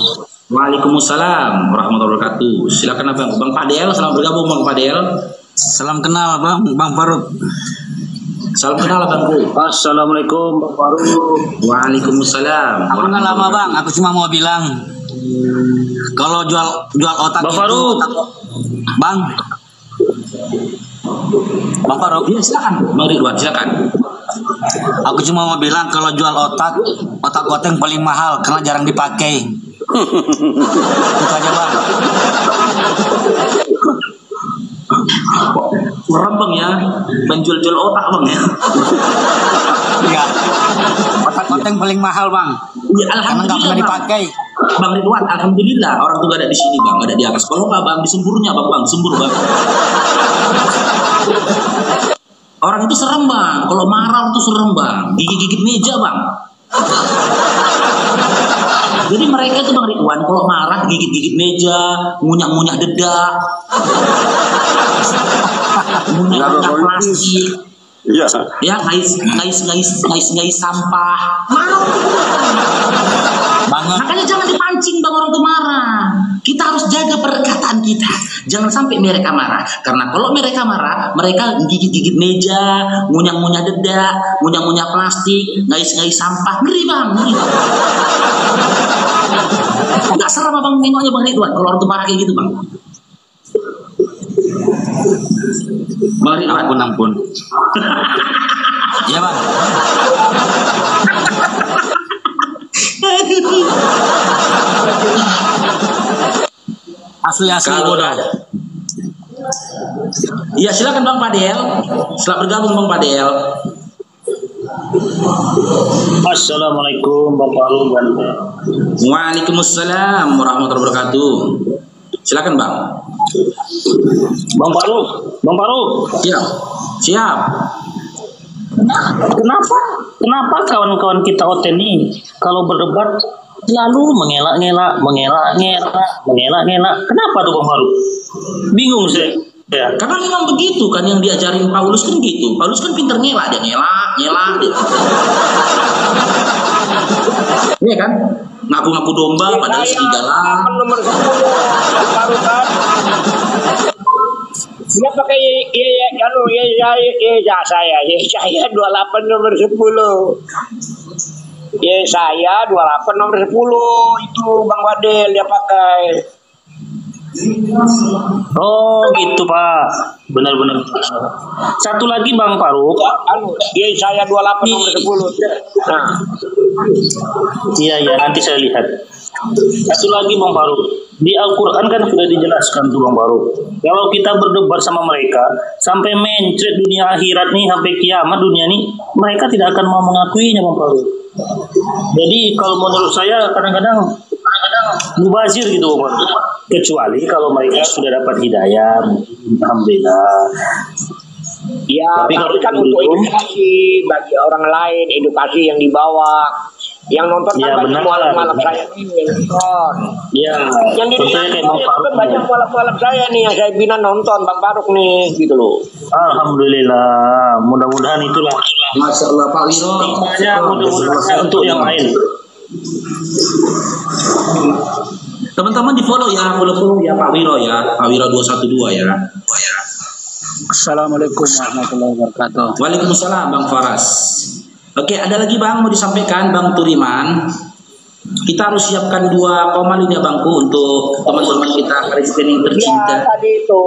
[SPEAKER 2] Waalaikumsalam warahmatullahi wabarakatuh. Silakan Bang. Bang Padel, selamat bergabung Bang Padel.
[SPEAKER 9] Salam kenal Bang Faruk.
[SPEAKER 2] Salam kenal Bang.
[SPEAKER 9] Assalamualaikum Bang Faruk.
[SPEAKER 2] Waalaikumsalam.
[SPEAKER 9] Aku nggak lama Bang, aku cuma mau bilang kalau jual otak
[SPEAKER 2] Bang
[SPEAKER 9] itu
[SPEAKER 2] Faruk.
[SPEAKER 9] Bang Faruk.
[SPEAKER 2] Iya, silakan Bang Ridwan, silakan.
[SPEAKER 9] Aku cuma mau bilang kalau jual otak yang paling mahal karena jarang dipakai. Itu aja Bang.
[SPEAKER 2] Merem Bang ya, menjual-jual otak Bang ya.
[SPEAKER 9] Iya. Otak yang paling mahal Bang.
[SPEAKER 2] Ya,
[SPEAKER 9] karena nggak pernah dipakai.
[SPEAKER 2] Bang Ridwan, alhamdulillah orang tuh gak ada di sini Bang, ada di atas. Kalau nggak Bang, disemburnya Bang, sembur Bang. Orang itu serem Bang, kalau marah itu serem Bang, gigit-gigit meja Bang. Jadi mereka itu Bang Ridwan kalau marah gigit-gigit meja, ngunyah-ngunyah dedak, ngunyah-ngunyah plastik,
[SPEAKER 7] Iya.
[SPEAKER 2] ya ngais sampah. Mau
[SPEAKER 9] Banget.
[SPEAKER 2] makanya jangan dipancing Bang orang itu marah. Kita harus jaga perkataan kita. Jangan sampai mereka marah. Karena kalau mereka marah, mereka gigit-gigit meja, ngunyah-ngunyah dedak, ngunyah-ngunyah plastik, ngais-ngais sampah. Ngeri Bang, ngeri. Gak serem Bang nengoknya Bang Ridwan kalau orang itu marah kayak gitu Bang. Bang Ridwan,
[SPEAKER 9] Ampun. Iya Bang. Asli bodoh.
[SPEAKER 2] Iya silakan Bang Padel. Selamat bergabung Bang Padel.
[SPEAKER 10] Assalamualaikum Bang Faruk.
[SPEAKER 2] Waalaikumsalam warahmatullahi wabarakatuh. Silakan Bang.
[SPEAKER 10] Bang Faruk.
[SPEAKER 2] Siap.
[SPEAKER 10] Kenapa kawan-kawan kita OTEN ini kalau berdebat selalu mengelak-ngelak? Kenapa tuh Bang Faruk? Bingung saya. Ya.
[SPEAKER 2] Karena memang begitu kan yang diajarin Paulus kan gitu. Paulus kan pinter ngelak, dia ngelak. Iya kan? Ngaku-ngaku domba padahal serigala.
[SPEAKER 6] Nomor 10 baru kan. Dia pakai saya 28 nomor 10. Saya 28 nomor 10 itu Bang Wadel dia pakai.
[SPEAKER 10] Oh gitu Pak, benar-benar. Satu lagi Bang Faruk.
[SPEAKER 6] Saya 28 nomor 10. Nah.
[SPEAKER 10] Iya nanti saya lihat. Satu lagi Bang Faruk. Di Al-Quran kan sudah dijelaskan tuh Bang Faruk. Kalau kita berdebat sama mereka sampai mencret dunia akhirat nih, sampai kiamat dunia nih, mereka tidak akan mau mengakuinya Bang Faruk. Jadi kalau menurut saya kadang-kadang mubazir gitu Bang Faruk. Kecuali kalau mereka sudah dapat hidayah, alhamdulillah.
[SPEAKER 6] Ya, tapi kan untuk edukasi bagi orang lain, edukasi yang dibawa, yang nonton
[SPEAKER 10] ya,
[SPEAKER 6] kan banyak mualaf-mualaf saya nih yang nonton.
[SPEAKER 10] Ya,
[SPEAKER 6] yang di banyak mualaf-mualaf saya nih yang saya bina nonton Bang Faruk nih, gitu loh.
[SPEAKER 10] Alhamdulillah, mudah-mudahan itulah.
[SPEAKER 2] Masya Allah Pak Wiro.
[SPEAKER 10] Mudah-mudahan untuk yang lain.
[SPEAKER 2] Teman-teman di follow ya Pak Wiro ya, Pak Wiro 212 ya.
[SPEAKER 9] Assalamualaikum warahmatullahi wabarakatuh.
[SPEAKER 2] Waalaikumsalam Bang Faras. Oke, ada lagi Bang mau disampaikan Bang Turiman. Kita harus siapkan 2,5 ya Bangku untuk teman-teman kita Kristen yang tercinta.
[SPEAKER 6] Ya tadi itu,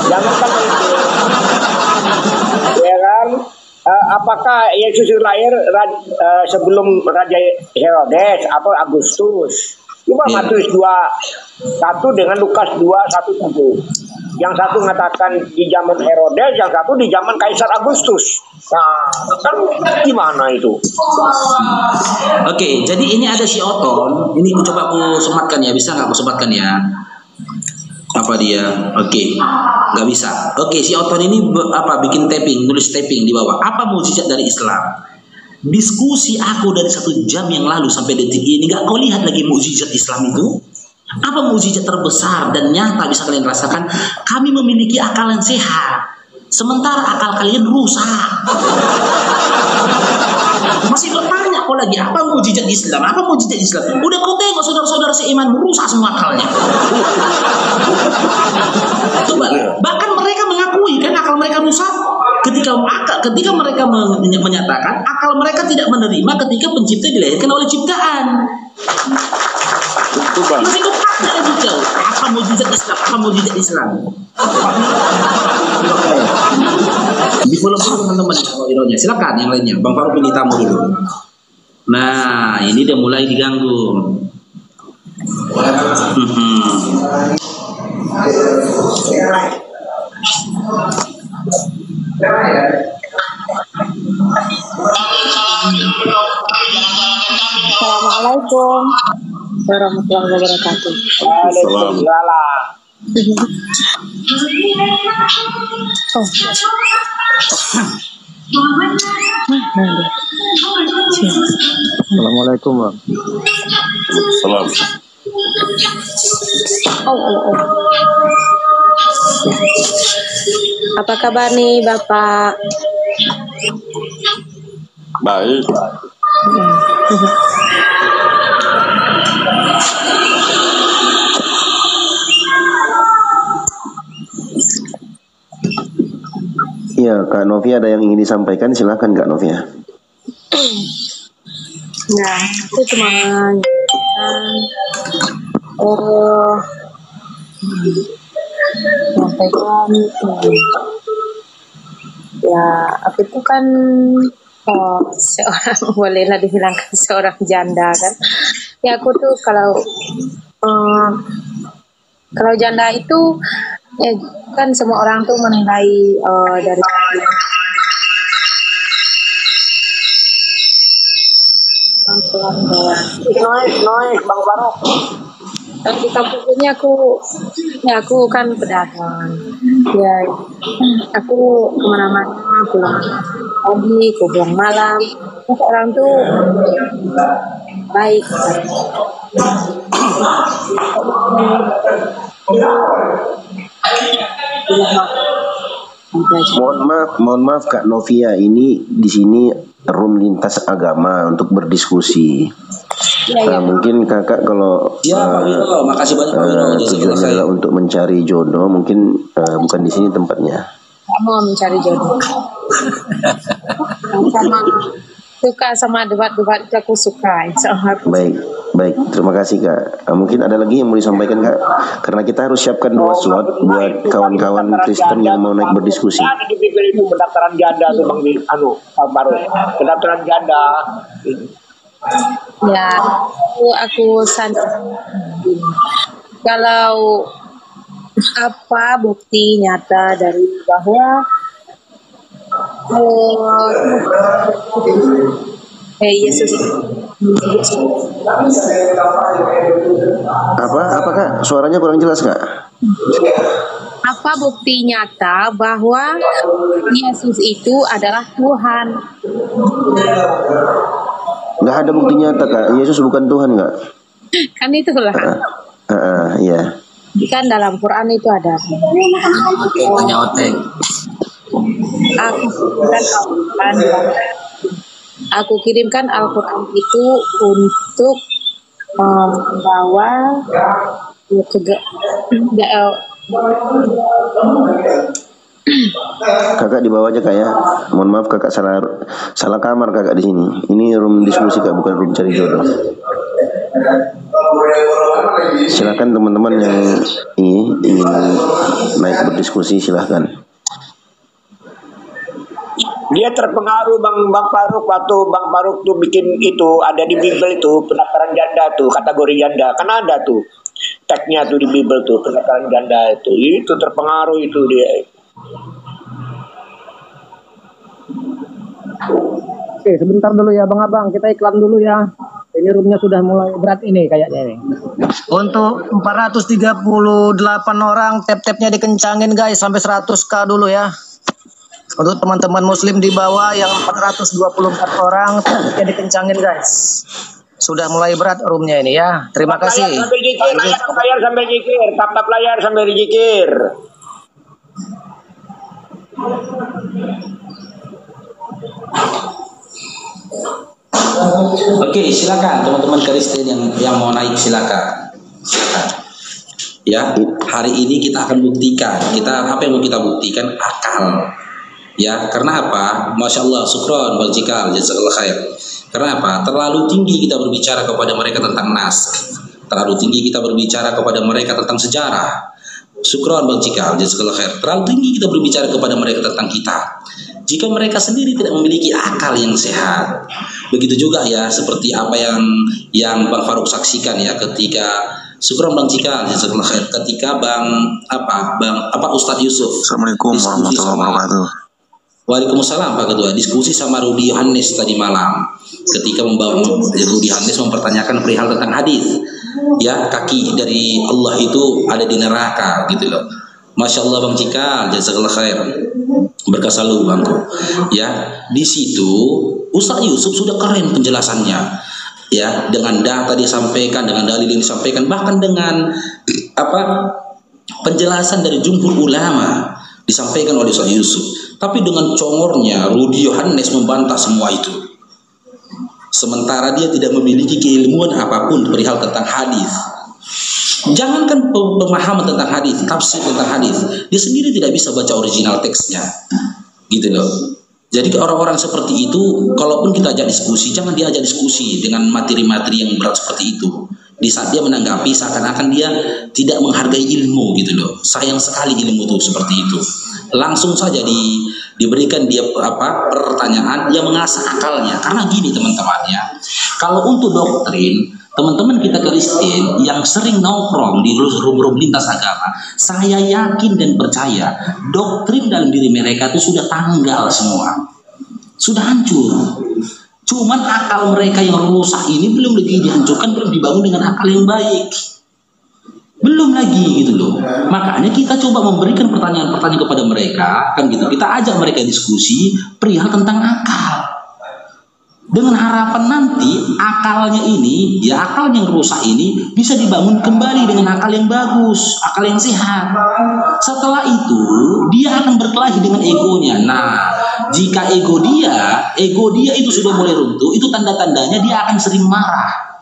[SPEAKER 6] jangan kan itu. Ya kan? Apakah Yesus lahir sebelum Raja Herodes atau Agustus? Coba Matius 2:1 dengan Lukas 2:1-7. Yang satu mengatakan di zaman Herodes, yang satu di zaman Kaisar Agustus. Nah, kan gimana itu?
[SPEAKER 2] Oke, jadi ini ada si Oton. Ini aku coba aku sematkan ya, bisa nggak aku sematkan ya? Apa dia? Oke, nggak bisa. Oke, si Oton ini bikin tapping, nulis tapping di bawah. Apa mukjizat dari Islam? Diskusi aku dari 1 jam yang lalu sampai detik ini, nggak kau lihat lagi mukjizat Islam itu? Apa mukjizat terbesar dan nyata bisa kalian rasakan? Kami memiliki akal yang sehat, sementara akal kalian rusak. Masih bertanya kau lagi, apa mukjizat Islam? Apa mukjizat Islam? Udah kau tengok saudara-saudara seiman merusak semua akalnya. Coba, bahkan mereka mengakui kan akal mereka rusak ketika mereka menyatakan akal mereka tidak menerima ketika pencipta dilahirkan oleh ciptaan. Masih bertanya lagi kau, apa mukjizat Islam? Apa mukjizat Islam? Di follow teman-teman kalau videonya. Silakan yang lainnya. Bang Faruk pilih tamu dulu. Nah, ini udah mulai diganggu.
[SPEAKER 11] Assalamualaikum warahmatullahi wabarakatuh.
[SPEAKER 6] Waalaikumsalam.
[SPEAKER 4] Assalamualaikum Bang.
[SPEAKER 7] Salam.
[SPEAKER 11] Apa kabar nih Bapak?
[SPEAKER 7] Baik.
[SPEAKER 12] Iya, Kak Novia ada yang ingin disampaikan, silakan Kak Novia.
[SPEAKER 11] Nah, aku cuma menyampaikan ya aku itu kan seorang bolehlah dibilang seorang janda kan. Ya aku tuh kalau janda itu ya kan semua orang tuh menilai dari
[SPEAKER 6] Noise, Bang Faruk.
[SPEAKER 11] di kampung ini aku kan pedagang. Ya aku kemana-mana pulang pagi, pulang malam. Orang tuh baik.
[SPEAKER 12] Mohon maaf Kak Novia, ini di sini room lintas agama untuk berdiskusi.
[SPEAKER 11] Ya.
[SPEAKER 12] Mungkin kakak kalau
[SPEAKER 2] makasih banyak Pak Wiro.
[SPEAKER 12] tujuannya adalah untuk mencari jodoh, mungkin bukan di sini tempatnya.
[SPEAKER 11] Mau mencari jodoh. Suka sama debat-debat itu aku suka.
[SPEAKER 12] Baik, terima kasih Kak. Mungkin ada lagi yang mau disampaikan Kak, karena kita harus siapkan 2 slot buat kawan-kawan Kristen yang mau naik berdiskusi.
[SPEAKER 6] Di Bibel itu pendaftaran janda tuh Bang Baru. Pendaftaran janda.
[SPEAKER 11] Ya, aku kalau apa bukti nyata dari bahwa Yesus
[SPEAKER 12] apa Kak? Suaranya kurang jelas Kak.
[SPEAKER 11] Apa bukti nyata bahwa Yesus itu adalah Tuhan?
[SPEAKER 12] Nggak ada bukti nyata Kak. Yesus bukan Tuhan Kak.
[SPEAKER 11] Kan itulah.
[SPEAKER 12] Iya.
[SPEAKER 11] Kan dalam Quran itu ada.
[SPEAKER 2] Tanya Oteng.
[SPEAKER 11] Aku kirimkan Al-Quran itu untuk membawa
[SPEAKER 12] Kakak di bawah aja Kak ya. Mohon maaf Kakak salah kamar Kakak di sini. Ini room diskusi Kak, bukan room cari jodoh. Silakan teman-teman yang ingin naik berdiskusi, silakan.
[SPEAKER 6] Dia terpengaruh Bang Faruk waktu Bang Faruk tuh bikin itu, ada di Bible itu pendaftaran janda tuh, kategori janda. Kan ada tuh tagnya tuh di Bible tuh pendaftaran janda itu terpengaruh itu dia. Oke, sebentar dulu ya Bang Abang, kita iklan dulu ya. Ini roomnya sudah mulai berat ini kayaknya ini. Untuk 438 orang, tap-tapnya dikencangin guys, sampai 100k dulu ya. Untuk teman-teman muslim di bawah yang 424 orang, tap-tapnya dikencangin guys. Sudah mulai berat roomnya ini ya. Terima kasih.
[SPEAKER 13] Layar sambil jikir, tap-tap layar sambil jikir.
[SPEAKER 2] Oke, silakan teman-teman Kristen yang mau naik silakan. Ya, hari ini kita akan buktikan. Apa yang mau kita buktikan? Akal. Ya, karena apa? Masya Allah, syukron wal jikal, jazakallah khair. Karena apa? Terlalu tinggi kita berbicara kepada mereka tentang nas. Terlalu tinggi kita berbicara kepada mereka tentang sejarah. Syukron wal jikal, jazakallah khair. Terlalu tinggi kita berbicara kepada mereka tentang kita. Jika mereka sendiri tidak memiliki akal yang sehat. Begitu juga ya, seperti apa yang Bang Faruk saksikan ya, ketika syukur Bang Cikal, jazakallah khair, ketika Bang Ustadz Yusuf.
[SPEAKER 14] Assalamualaikum warahmatullahi wabarakatuh.
[SPEAKER 2] Waalaikumsalam Pak Ketua. Diskusi sama Rudi Yohanes tadi malam, ketika Rudi Yohanes mempertanyakan perihal tentang hadis, ya, kaki dari Allah itu ada di neraka gitu loh. Masya Allah Bang Cikal, jazakallah khair. Berkah selalu Bangku. Ya, di situ Ustaz Yusuf sudah keren penjelasannya. Ya, dengan data disampaikan, dengan dalil yang disampaikan, bahkan dengan penjelasan dari jumhur ulama disampaikan oleh Ustaz Yusuf. Tapi dengan congornya Rudi Yohanes membantah semua itu. Sementara dia tidak memiliki keilmuan apapun perihal tentang hadis. Jangankan pemahaman tentang hadis, tafsir tentang hadis, dia sendiri tidak bisa baca original teksnya, gitu loh. Jadi orang-orang seperti itu, kalaupun kita ajak diskusi, jangan dia ajak diskusi dengan materi-materi yang berat seperti itu. Di saat dia menanggapi, seakan-akan dia tidak menghargai ilmu, gitu loh. Sayang sekali ilmu itu seperti itu. Langsung saja diberikan dia pertanyaan yang mengasah akalnya. Karena gini teman-teman ya, kalau untuk doktrin, teman-teman kita Kristen yang sering nongkrong di room-room lintas agama, saya yakin dan percaya doktrin dalam diri mereka itu sudah tanggal semua, sudah hancur. Cuman akal mereka yang rusak ini belum lagi dihancurkan, belum dibangun dengan akal yang baik, belum lagi gitu loh. Makanya kita coba memberikan pertanyaan-pertanyaan kepada mereka, kan gitu. Kita ajak mereka diskusi perihal tentang akal. Dengan harapan nanti akalnya ini, ya akal yang rusak ini bisa dibangun kembali dengan akal yang bagus, akal yang sehat. Setelah itu dia akan berkelahi dengan egonya. Nah, jika ego dia itu sudah mulai runtuh, itu tanda-tandanya dia akan sering marah.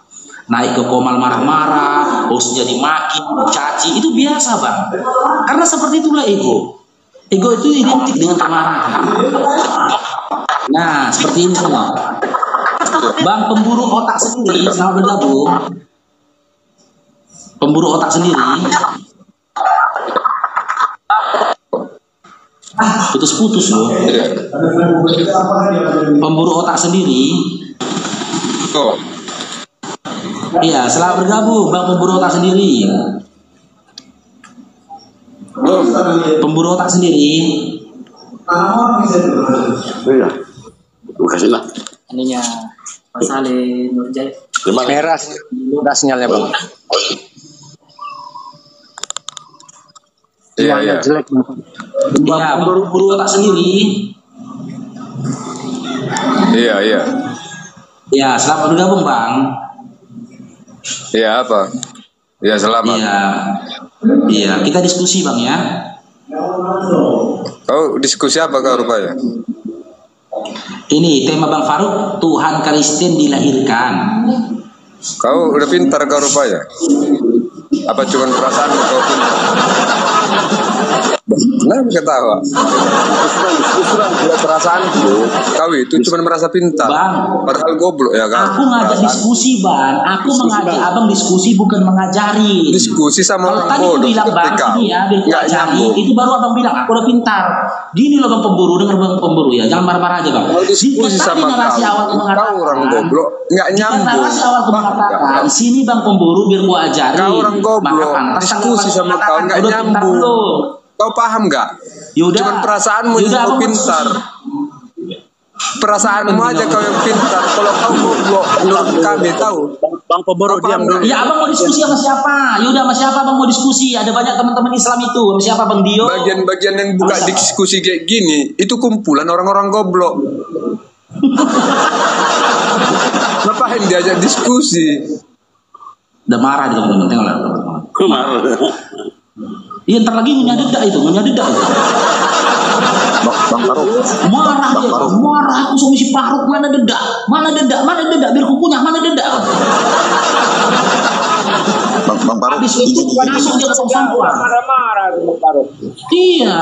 [SPEAKER 2] Naik ke komal marah-marah, hostnya dimaki, dicaci, itu biasa Bang. Karena seperti itulah ego. Ego itu identik dengan kemarahan. Nah, seperti ini semua. Bang pemburu otak sendiri, selamat bergabung. Pemburu otak sendiri. Putus-putus loh. Pemburu otak sendiri. Iya, selamat bergabung Bang pemburu otak sendiri. Pemburu otak sendiri.
[SPEAKER 7] Iya. Makasih lah.
[SPEAKER 15] Ininya Mas Ali Nurjaya.
[SPEAKER 6] Merah udah sinyalnya Bang.
[SPEAKER 1] Iya.
[SPEAKER 6] Jelek.
[SPEAKER 2] Iya, pemburu otak sendiri.
[SPEAKER 1] Iya.
[SPEAKER 2] Ya, selamat bergabung Bang.
[SPEAKER 1] Iya apa? Iya selamat.
[SPEAKER 2] Iya, kita diskusi Bang ya.
[SPEAKER 1] Kau diskusi apa kau rupanya?
[SPEAKER 2] Ini tema Bang Faruk, Tuhan Kristen dilahirkan.
[SPEAKER 1] Kau udah pintar kau rupanya? Apa cuma perasaan kau pintar? Kenapa ketawa? Justru perasaanku kau itu cuma merasa pintar, Bang, padahal goblok ya kan?
[SPEAKER 2] Aku ngajak diskusi Bang, aku mengajak abang diskusi bukan mengajari.
[SPEAKER 1] Diskusi sama orang bodoh
[SPEAKER 2] seperti kau. Ya, nggak nyambung. Itu baru abang bilang aku udah pintar. Gini loh Bang pemburu, dengar Bang pemburu ya, jangan marah-marah aja Bang.
[SPEAKER 1] Kalau diskusi sama kau orang goblok, nggak nyambung.
[SPEAKER 2] Narasi awal aku mengatakan, sini Bang pemburu biar gua ajari.
[SPEAKER 1] Kau orang goblok, diskusi sama kau nggak nyambung. Kau paham nggak?
[SPEAKER 2] Yaudah,
[SPEAKER 1] cuman perasaanmu yang kau pintar.
[SPEAKER 16] Perasaanmu aja kau yang pintar. Kalau kau goblok, menurut kami tahu.
[SPEAKER 5] Bang Pemboro diam dulu.
[SPEAKER 2] Ya abang mau diskusi sama siapa? Yaudah sama siapa abang mau diskusi? Ada banyak teman-teman Islam itu. Sama siapa Bang Dio?
[SPEAKER 16] Bagian-bagian yang buka diskusi kayak gini, itu kumpulan orang-orang goblok. Ngapain diajak diskusi?
[SPEAKER 2] Udah marah dia teman-teman. Tengoklah teman-teman.
[SPEAKER 5] Marah.
[SPEAKER 2] Iya ntar lagi nyadedak itu.
[SPEAKER 14] Bang Faruk.
[SPEAKER 2] Marah dia, marah aku sama si Faruk, mana dedak, biar kukunya, mana dedak.
[SPEAKER 14] Bang Faruk.
[SPEAKER 2] Habis itu langsung dia langsung sampah.
[SPEAKER 6] Marah-marah Bang Faruk.
[SPEAKER 2] Iya,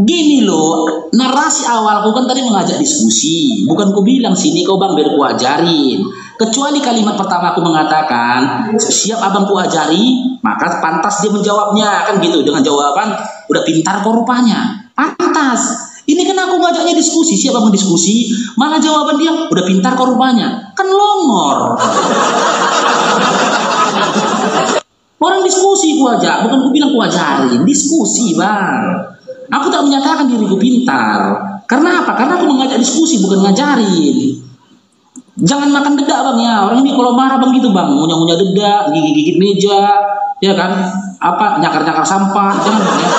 [SPEAKER 2] gini loh, narasi awal aku kan tadi mengajak diskusi, bukan ku bilang sini kau bang biar ku ajarin. Kecuali kalimat pertama aku mengatakan siap abang ku ajari, maka pantas dia menjawabnya kan gitu dengan jawaban udah pintar kau rupanya, pantas. Ini kan aku ngajaknya diskusi, siapa mendiskusi, malah jawaban dia udah pintar kok rupanya, kan longor. Orang diskusi ku ajak, bukan ku bilang ku ajarin, diskusi bang. Aku tak menyatakan diriku pintar, karena apa? Karena aku mengajak diskusi, bukan ngajarin. Jangan makan dedak bang ya, orang ini kalau marah bang gitu bang, ngunyah-ngunyah dedak, gigit-gigit meja, ya kan? Apa nyakar-nyakar sampah, jangan bang ya.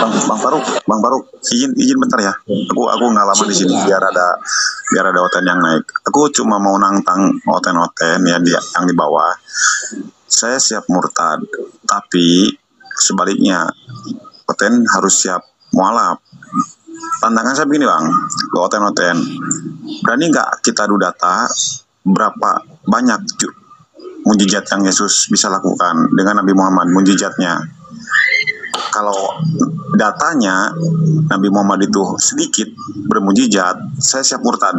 [SPEAKER 14] Bang Faruk, izin bentar ya. Aku nggak lama di sini biar ada Oten yang naik. Aku cuma mau nantang Oten ya yang di bawah. Saya siap murtad, tapi sebaliknya Oten harus siap mualaf. Tantangan saya begini bang, Oten, berani nggak kita adu data berapa banyak mujizat yang Yesus bisa lakukan dengan Nabi Muhammad, mujizatnya? Kalau datanya Nabi Muhammad itu sedikit bermujizat, saya siap murtad.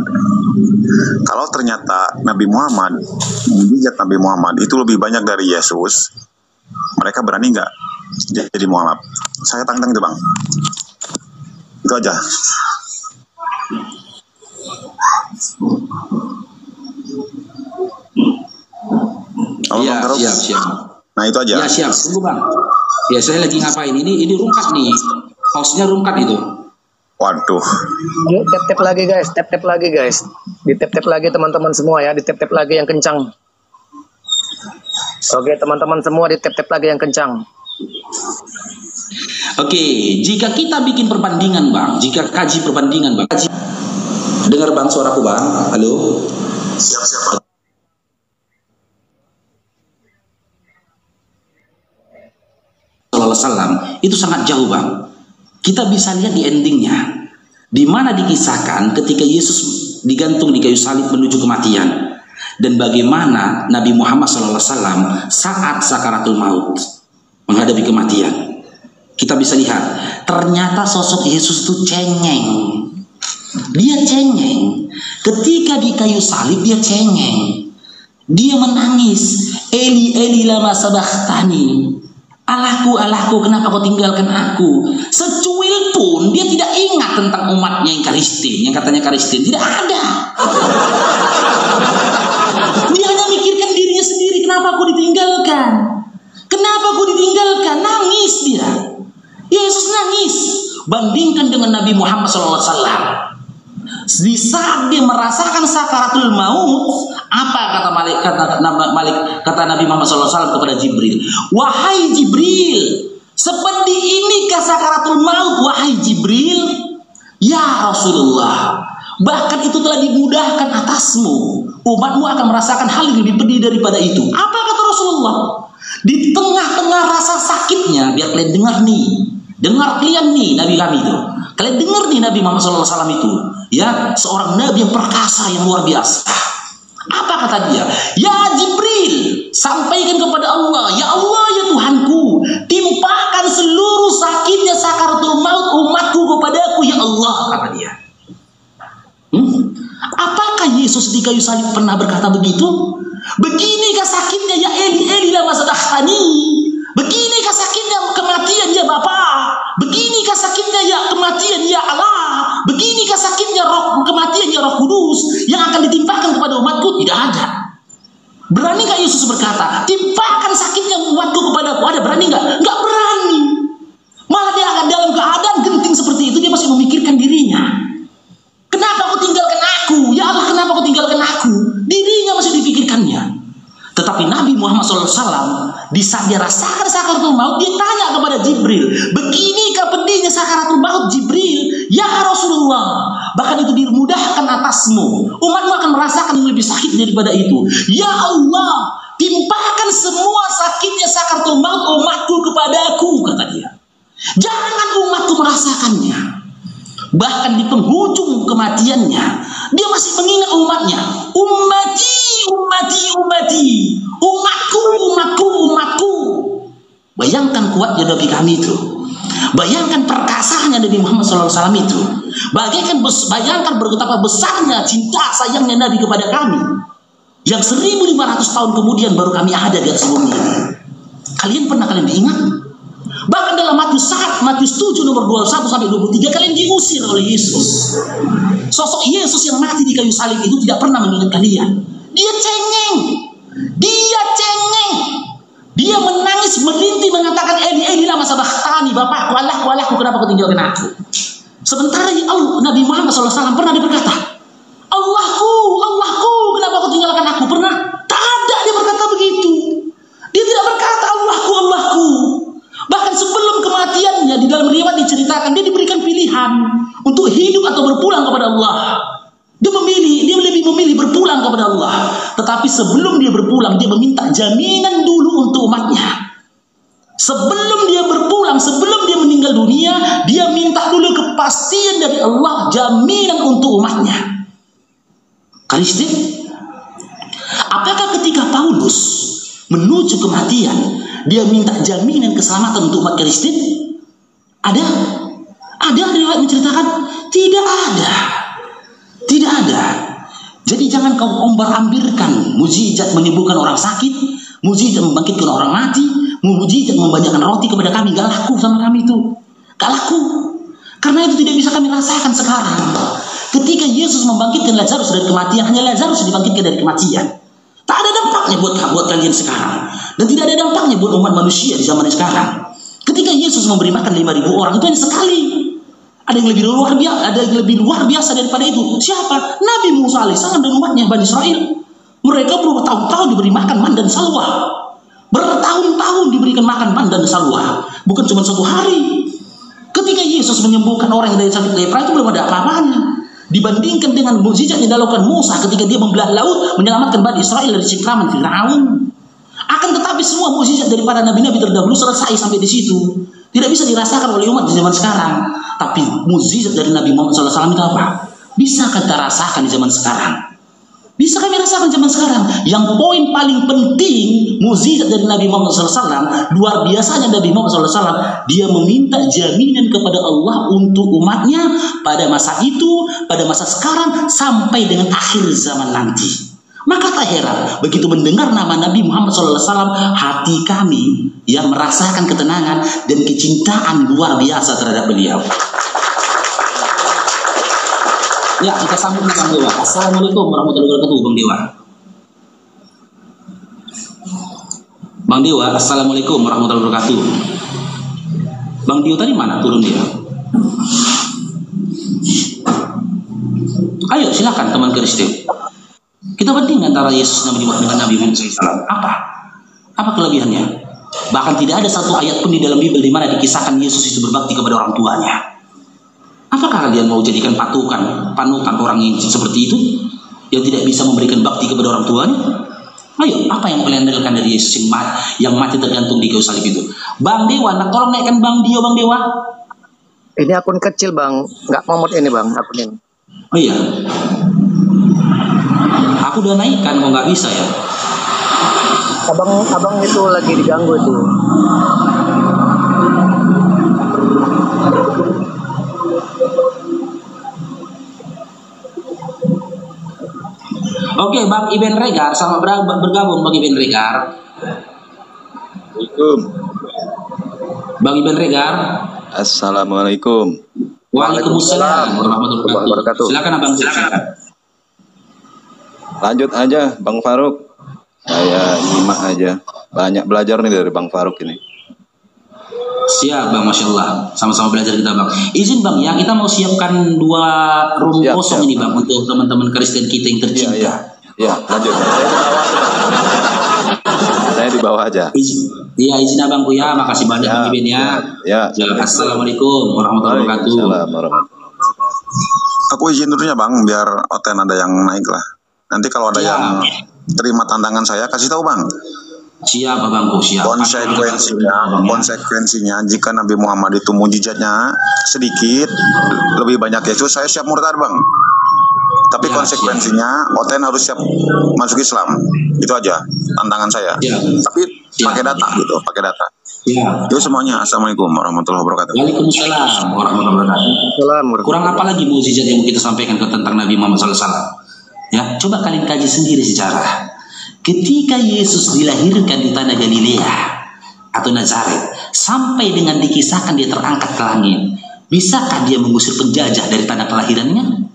[SPEAKER 14] Kalau ternyata mujizat Nabi Muhammad itu lebih banyak dari Yesus, mereka berani nggak jadi mualaf? Saya tantang itu bang. Itu aja.
[SPEAKER 2] Iya, siap.
[SPEAKER 14] Nah itu aja.
[SPEAKER 2] Ya siap, tunggu bang. Ya saya lagi ngapain? Ini rungkat nih. Hostnya rungkat itu.
[SPEAKER 14] Waduh.
[SPEAKER 15] Yuk tap-tap lagi guys. Di tap-tap lagi teman-teman semua ya. Di tap-tap lagi yang kencang. Oke teman-teman semua di tap-tap lagi yang kencang.
[SPEAKER 2] Oke, jika kita bikin perbandingan bang, jika kaji perbandingan bang, dengar bang suaraku bang, halo.
[SPEAKER 14] Siap.
[SPEAKER 2] Wasallam itu sangat jauh bang. Kita bisa lihat di endingnya, di mana dikisahkan ketika Yesus digantung di kayu salib menuju kematian, dan bagaimana Nabi Muhammad SAW saat sakaratul maut menghadapi kematian. Kita bisa lihat ternyata sosok Yesus itu cengeng. Dia cengeng ketika di kayu salib, dia cengeng, dia menangis, Eli Eli lama sabakhtani, Allahku, kenapa kau tinggalkan aku? Secuil pun dia tidak ingat tentang umatnya yang Kristen, yang katanya Kristen. Tidak ada. Dia hanya mikirkan dirinya sendiri. Kenapa aku ditinggalkan? Nangis dia. Yesus nangis. Bandingkan dengan Nabi Muhammad SAW. Di saat dia merasakan sakaratul maut, apa kata Nabi Muhammad SAW kepada Jibril? Wahai Jibril, seperti inikah sakaratul maut wahai Jibril? Ya Rasulullah, bahkan itu telah dimudahkan atasmu. Umatmu akan merasakan hal yang lebih pedih daripada itu. Apa kata Rasulullah? Di tengah-tengah rasa sakitnya, biar kalian dengar nih Nabi kami itu. Kalian dengar nih Nabi Muhammad SAW itu, ya, seorang Nabi yang perkasa, yang luar biasa. Apa kata dia? Ya Jibril, sampaikan kepada Allah, ya Allah, ya Tuhanku, timpakan seluruh sakitnya sakaratul maut umatku kepadaku, ya Allah, kata dia. Apakah Yesus di kayu salib pernah berkata begitu? Beginikah sakitnya ya Eli Eli lama sabakhtani? Beginikah sakitnya kematian ya Bapa? Beginikah sakitnya ya kematian ya Allah? Beginikah sakitnya kematian ya Roh Kudus yang akan ditimpakan kepada umatku? Tidak ada. Berani gak Yesus berkata, timpakan sakitnya umatku kepadaku? Ada, berani gak? Gak berani. Malah dia akan dalam keadaan genting seperti itu, dia masih memikirkan dirinya. Kenapa SAW di saat dia rasakan sakaratul maut, dia tanya kepada Jibril, "Beginikah pedihnya sakaratul maut, Jibril?" "Ya Rasulullah, bahkan itu dimudahkan atasmu. Umatmu akan merasakan yang lebih sakit daripada itu." "Ya Allah, timpakan semua sakitnya sakaratul maut umatku kepadaku," kata dia. Jangan umatku merasakannya. Bahkan di penghujung kematiannya, dia masih mengingat umatnya. "Ummati, ummati, ummati. Umatku, umatku, umatku." Bayangkan kuatnya Nabi kami itu. Bayangkan perkasaannya Nabi Muhammad SAW itu. Bayangkan betapa besarnya cinta sayangnya Nabi kepada kami. Yang 1500 tahun kemudian baru kami ada di atas bumi ini. Kalian diingat? Bahkan dalam Matius 7 nomor 21 sampai 23 kalian diusir oleh Yesus. Sosok Yesus yang mati di kayu salib itu tidak pernah mengingat kalian. Dia cengeng. Dia menangis merintih mengatakan, "Eli Eli lama sabachthani, Bapakku, Allahku, kenapa kau tinggalkan aku?" Sementara Nabi Muhammad SAW pernah dia berkata, Allahku, kenapa kau tinggalkan aku?" Pernah? Tak ada dia berkata begitu. Dia tidak berkata Allahku. Bahkan sebelum kematiannya di dalam riwayat diceritakan dia diberikan pilihan untuk hidup atau berpulang kepada Allah. Dia lebih memilih berpulang kepada Allah. Tetapi sebelum dia berpulang, dia meminta jaminan dulu untuk umatnya. Sebelum dia berpulang, sebelum dia meninggal dunia, dia minta dulu kepastian dari Allah, jaminan untuk umatnya. Kristen, apakah ketika Paulus menuju kematian, dia minta jaminan keselamatan untuk umat Kristen? Ada riwayat menceritakan? Tidak ada. Jadi jangan kau ombar-ambirkan mujizat menyembuhkan orang sakit, mujizat membangkitkan orang mati, mujizat membanyakan roti kepada kami. Gak laku sama kami itu. Gak laku. Karena itu tidak bisa kami rasakan sekarang. Ketika Yesus membangkitkan Lazarus dari kematian, hanya Lazarus dibangkitkan dari kematian. Tak ada dampaknya buat kalian sekarang. Dan tidak ada dampaknya buat umat manusia di zaman sekarang. Ketika Yesus memberi makan 5.000 orang, itu hanya sekali. Ada yang lebih luar biasa daripada itu. Siapa? Nabi Musa alaihissalam dan umatnya Bani Israel. Mereka bertahun-tahun diberi makan man dan salwa. Bertahun-tahun diberikan makan man dan salwa. Bukan cuma satu hari. Ketika Yesus menyembuhkan orang yang dari sakit lepra itu belum ada apa-apanya. Dibandingkan dengan mukjizat yang dilakukan Musa ketika dia membelah laut menyelamatkan Bani Israel dari cengkraman Firaun. Akan tetapi semua mukjizat daripada nabi-nabi terdahulu selesai sampai di situ. Tidak bisa dirasakan oleh umat di zaman sekarang. Tapi mukjizat dari Nabi Muhammad SAW itu apa? Bisa kita rasakan di zaman sekarang. Bisa kami rasakan di zaman sekarang. Yang poin paling penting mukjizat dari Nabi Muhammad SAW, luar biasanya Nabi Muhammad SAW, dia meminta jaminan kepada Allah untuk umatnya pada masa itu, pada masa sekarang, sampai dengan akhir zaman nanti. Maka tak heran begitu mendengar nama Nabi Muhammad SAW, hati kami yang merasakan ketenangan dan kecintaan luar biasa terhadap beliau. Ya, kita sambung Bang Dewa. Assalamualaikum warahmatullahi wabarakatuh, Bang Dewa. Bang Dewa, assalamualaikum warahmatullahi wabarakatuh. Bang Dio tadi mana turun dia? Ayo silakan teman Kristen. Kita banding antara Yesus dengan Nabi Muhammad SAW. Apa kelebihannya? Bahkan tidak ada satu ayat pun di dalam Bible di mana dikisahkan Yesus itu berbakti kepada orang tuanya. Apakah kalian mau jadikan panutan orang yang seperti itu, yang tidak bisa memberikan bakti kepada orang tuanya? Ayo, apa yang kalian dalilkan dari Yesus yang mati tergantung di kayu salib itu? Bang Dewa, tolong naikkan Bang Dio, Bang Dewa.
[SPEAKER 15] Ini akun kecil Bang, nggak momot ini Bang, akun ini.
[SPEAKER 2] Oh iya. Aku udah naikkan, kok nggak bisa ya?
[SPEAKER 15] Abang itu lagi diganggu itu.
[SPEAKER 2] Oke, Bang Iben Regar, selamat bergabung Bang Iben Regar.
[SPEAKER 17] Assalamualaikum.
[SPEAKER 2] Bang Iben Regar.
[SPEAKER 17] Assalamualaikum.
[SPEAKER 2] Waalaikumsalam warahmatullahi wabarakatuh. Silakan Abang, silakan.
[SPEAKER 17] Lanjut aja Bang Faruk. Saya nyimak aja. Banyak belajar nih dari Bang Faruk ini.
[SPEAKER 2] Siap Bang, Masya Allah. Sama-sama belajar kita Bang. Izin Bang ya, kita mau siapkan 2 room kosong ini Bang, untuk teman-teman Kristen kita yang tercinta.
[SPEAKER 17] Iya, lanjut. Saya di bawah aja.
[SPEAKER 2] Iya, izin abangku ya. Makasih banyak Bang Iben ya.
[SPEAKER 17] Ya.
[SPEAKER 2] Assalamualaikum warahmatullahi wabarakatuh.
[SPEAKER 14] Aku izin dulunya Bang, biar Oten ada yang naik lah. Nanti kalau ada yang terima tantangan saya, kasih tahu Bang.
[SPEAKER 2] Siap abangku, siap.
[SPEAKER 14] Konsekuensinya jika Nabi Muhammad itu mujizatnya sedikit, lebih banyak Yesus, saya siap murtad Bang. Tapi konsekuensinya Oten harus siap masuk Islam. Itu aja tantangan saya. Tapi pakai data gitu, pakai data. Itu semuanya. Assalamualaikum warahmatullahi wabarakatuh.
[SPEAKER 2] Waalaikumsalam warahmatullahi wabarakatuh. Kurang apa lagi mukjizat yang mau kita sampaikan tentang Nabi Muhammad SAW? Ya, coba kalian kaji sendiri sejarah. Ketika Yesus dilahirkan di tanah Galilea atau Nazaret, sampai dengan dikisahkan dia terangkat ke langit, bisakah dia mengusir penjajah dari tanah kelahirannya?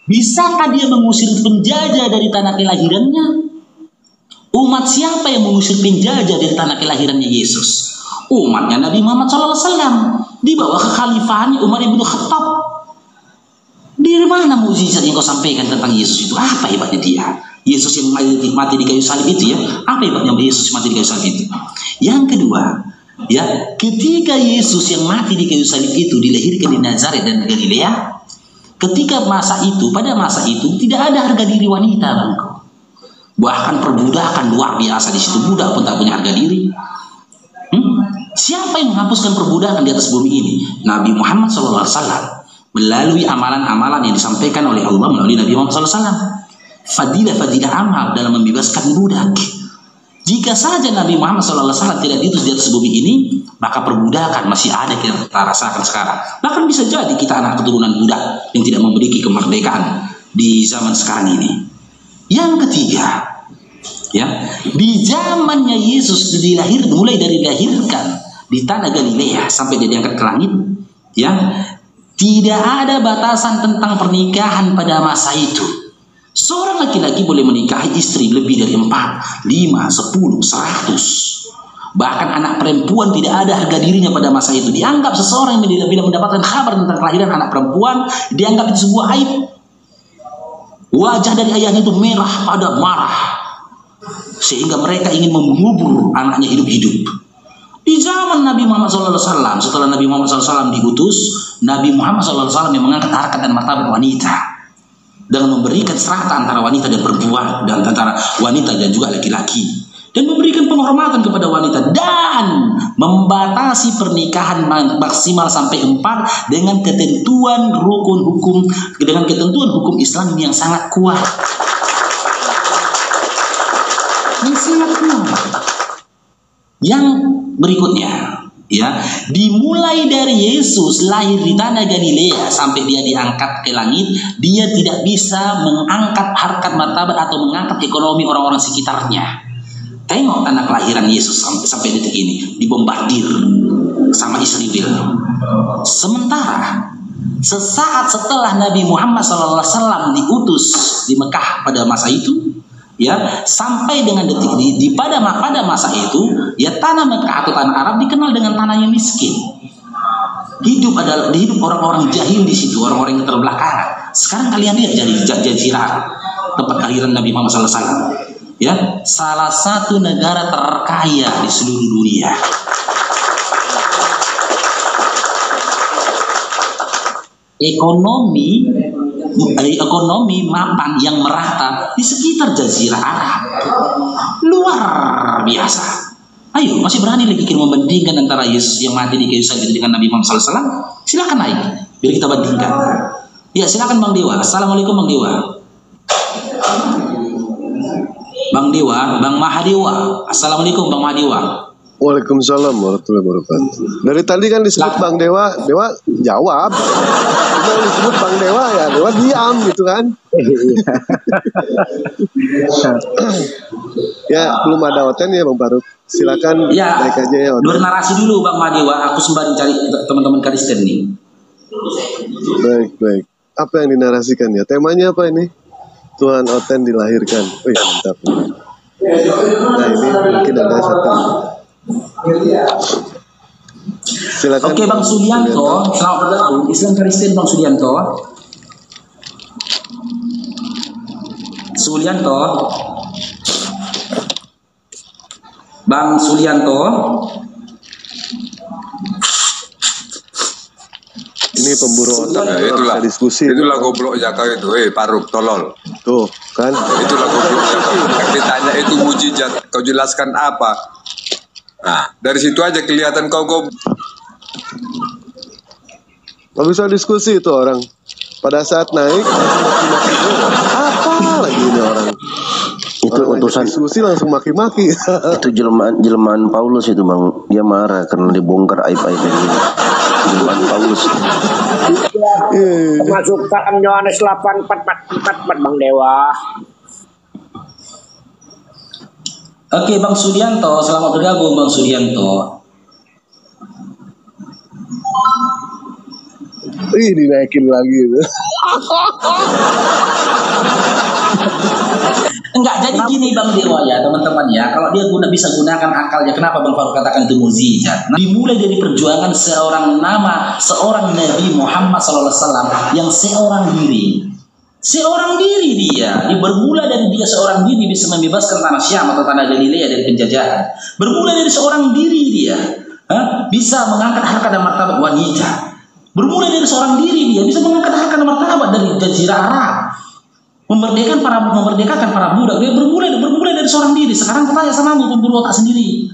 [SPEAKER 2] Bisakah dia mengusir penjajah dari tanah kelahirannya? Umat siapa yang mengusir penjajah dari tanah kelahirannya Yesus? Umatnya Nabi Muhammad SAW di bawah kekhalifahan Umar ibn Khattab. Di mana mukjizat yang kau sampaikan tentang Yesus itu? Apa hebatnya dia? Yesus yang mati di kayu salib itu ya? Apa hebatnya Yesus mati di kayu salib itu? Yang kedua, ya, ketika Yesus yang mati di kayu salib itu dilahirkan di Nazaret dan Galilea, ketika pada masa itu tidak ada harga diri wanita, bangku. Bahkan perbudakan luar biasa di situ, budak pun tak punya harga diri. Siapa yang menghapuskan perbudakan di atas bumi ini? Nabi Muhammad SAW. Melalui amalan-amalan yang disampaikan oleh Allah melalui Nabi Muhammad SAW. Fadilah amal dalam membebaskan budak. Jika saja Nabi Muhammad SAW tidak diutus di atas bumi ini, maka perbudakan masih ada kita rasakan sekarang. Bahkan bisa jadi kita anak keturunan budak yang tidak memiliki kemerdekaan di zaman sekarang ini. Yang ketiga, ya, di zamannya Yesus mulai dari dilahirkan di tanah Galilea sampai dia diangkat ke langit, ya, tidak ada batasan tentang pernikahan pada masa itu. Seorang laki-laki boleh menikahi istri lebih dari 4, 5, 10, 100. Bahkan anak perempuan tidak ada harga dirinya pada masa itu. Dianggap seseorang yang bila mendapatkan kabar tentang kelahiran anak perempuan, dianggap itu sebuah aib. Wajah dari ayahnya itu merah pada marah, sehingga mereka ingin mengubur anaknya hidup-hidup. Di zaman Nabi Muhammad SAW, setelah Nabi Muhammad SAW diutus, Nabi Muhammad SAW yang mengangkat harkat dan martabat wanita dengan memberikan serata antara wanita dan perempuan, dan antara wanita dan juga laki-laki, dan memberikan penghormatan kepada wanita, dan membatasi pernikahan maksimal sampai 4 dengan ketentuan hukum Islam yang sangat kuat. Yang berikutnya, ya, dimulai dari Yesus lahir di tanah Galilea sampai dia diangkat ke langit, dia tidak bisa mengangkat harkat martabat atau mengangkat ekonomi orang-orang sekitarnya. Tengok tanah kelahiran Yesus sampai detik ini dibombardir sama Israel. Sementara sesaat setelah Nabi Muhammad SAW diutus di Mekah pada masa itu, ya, sampai dengan detik ini pada masa itu, ya, tanah Mekah atau tanah Arab dikenal dengan tanah yang miskin. Hidup orang-orang jahil di situ, orang-orang yang terbelakangan. Sekarang kalian lihat Jazirah, tempat kelahiran Nabi Muhammad SAW, ya, salah satu negara terkaya di seluruh dunia. Ekonomi mapan yang merata di sekitar Jazirah Arab, luar biasa. Ayo, masih berani lagi kita membandingkan antara Yesus yang mati di kayu salib dengan Nabi Muhammad SAW? Silakan naik, biar kita bandingkan. Ya, silakan Bang Dewa. Assalamualaikum Bang Dewa. Bang Dewa, Bang Mahadewa. Assalamualaikum Bang Mahadewa.
[SPEAKER 18] Waalaikumsalam warahmatullahi wabarakatuh. Dari tadi kan disebut Bang Dewa, Dewa jawab. Kalau disebut Bang Dewa, ya Dewa diam gitu kan. Ya, belum ada Oten ya Bang Faruk. Silakan
[SPEAKER 2] ya,
[SPEAKER 18] naik aja ya Oten.
[SPEAKER 2] Bernarasi dulu Bang Madewa, aku sembari cari teman-teman Kristen nih.
[SPEAKER 18] Baik. Apa yang dinarasikan ya? Temanya apa ini? Tuhan Oten dilahirkan. Wih, mantap. Nah, ini mungkin ada satu. Silakan.
[SPEAKER 2] Oke Bang Sulianto, selamat bergabung. Islam Kristen Bang Sulianto. Bang Sulianto.
[SPEAKER 18] Ini pemburu otak.
[SPEAKER 16] Ya, itulah
[SPEAKER 18] diskusi.
[SPEAKER 16] Itulah goblok Jaka itu. Paruk tolol.
[SPEAKER 18] Tuh kan.
[SPEAKER 16] Itulah goblok Jaka. Yang ditanya itu mujizat. Kau jelaskan apa? Nah, dari situ aja kelihatan kau goblok.
[SPEAKER 18] Gak bisa diskusi itu orang. Pada saat naik apa lagi ini orang?
[SPEAKER 12] Itu
[SPEAKER 18] orang
[SPEAKER 12] utusan
[SPEAKER 18] diskusi langsung maki-maki.
[SPEAKER 12] itu jelmaan Paulus itu bang, dia marah karena dibongkar aib-aib ini. Jelmaan Paulus.
[SPEAKER 6] Termasuk dalam Yohanes 8:44 Bang Dewa.
[SPEAKER 2] Oke, Bang Sulianto, selamat bergabung Bang Sulianto.
[SPEAKER 18] Dinaikin lagi itu.
[SPEAKER 2] Enggak, jadi gini Bang Dewa ya teman-teman ya, kalau dia bisa gunakan akalnya, kenapa Bang Faruk katakan itu mukjizat? Nah, dimulai dari perjuangan seorang Nabi Muhammad SAW yang seorang diri dia, bermula dari dia seorang diri bisa membebaskan tanah Syam atau tanah Galilea dari penjajahan. Bermula dari seorang diri dia bisa mengangkat harkat dan martabat wanita. Bermula dari seorang diri dia bisa mengangkat harkat dan martabat dari Jazirah Arab. Memerdekakan para budak. Dia bermula dari seorang diri. Sekarang tanya sama pemburu otak sendiri.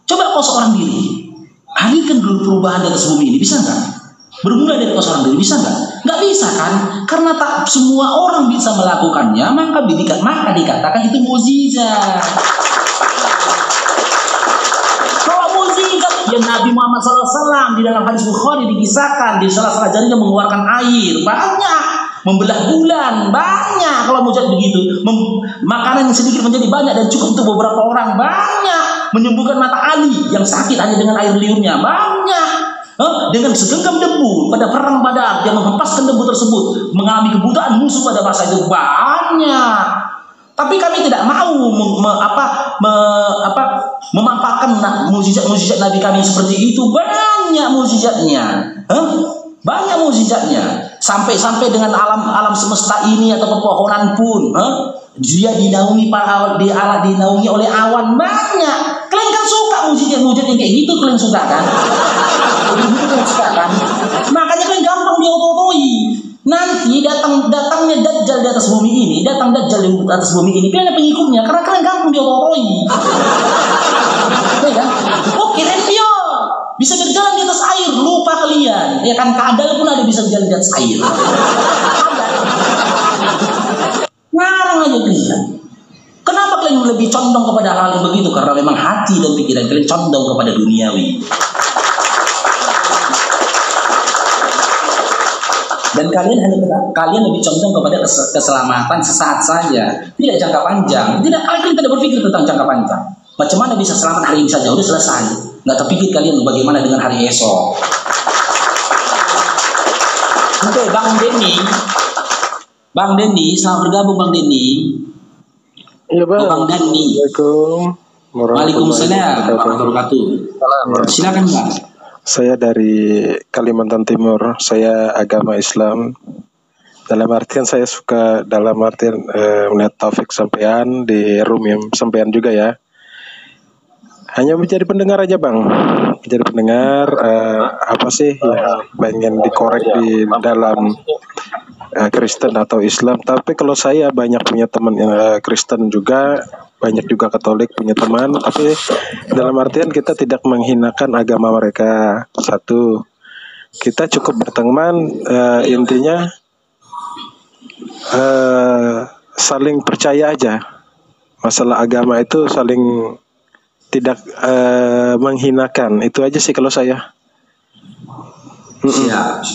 [SPEAKER 2] Coba kau seorang diri, alihkan dulu perubahan di atas bumi ini, bisa nggak? Bermula dari kau seorang diri, bisa nggak? Nggak bisa kan? Karena tak semua orang bisa melakukannya, maka dikatakan itu mukjizat. Kalau mukjizat, ya Nabi Muhammad SAW di dalam hadis Bukhari dikisahkan di salah jarinya mengeluarkan air banyak, membelah bulan banyak. Kalau mukjizat begitu, makanan yang sedikit menjadi banyak dan cukup untuk beberapa orang banyak, menyembuhkan mata Ali yang sakit hanya dengan air liurnya banyak. Dengan segenggam debu pada perang Badar dia menghempaskan debu tersebut, mengalami kebutaan musuh pada masa itu banyak. Tapi kami tidak mau memampakkan mukjizat Nabi kami seperti itu. Banyak mukjizatnya, banyak mukjizatnya. Sampai dengan alam semesta ini atau pepohonan pun, dia dinaungi oleh awan banyak. Kalian kan suka mukjizat yang kayak gitu, kalian suka kan? Makanya kalian gampang diototoi. Nanti datangnya Dajjal di atas bumi ini, kalian ada pengikutnya karena kalian gampang diototoi. Ya kan? Oh keren dia bisa berjalan di atas air, lupa kalian. Ya kan, kadal pun ada bisa berjalan di atas air. Ngarang aja kalian. Kenapa kalian lebih condong kepada hal yang begitu? Karena memang hati dan pikiran kalian condong kepada duniawi. Dan kalian lebih condong kepada keselamatan sesaat saja, tidak jangka panjang. Kalian tidak berpikir tentang jangka panjang. Macam mana bisa selamat hari ini saja, udah selesai. Nggak terpikir kalian bagaimana dengan hari esok. Oke, Bang Denny, selamat bergabung Bang Denny.
[SPEAKER 19] Iya Bang.
[SPEAKER 2] Bang Denny. Waalaikumsalam warahmatullahi wabarakatuh. Silakan Bang.
[SPEAKER 19] Saya dari Kalimantan Timur. Saya agama Islam. Dalam artian saya suka melihat taufik sampean di room yang sampean juga ya. Hanya menjadi pendengar aja Bang. Menjadi pendengar apa sih yang pengen dikorek di dalam Kristen atau Islam. Tapi kalau saya banyak punya teman yang Kristen juga, banyak juga Katolik punya teman. Tapi dalam artian kita tidak menghinakan agama mereka. Satu, kita cukup berteman. Intinya saling percaya aja. Masalah agama itu saling tidak menghinakan. Itu aja sih kalau saya.
[SPEAKER 2] Siap.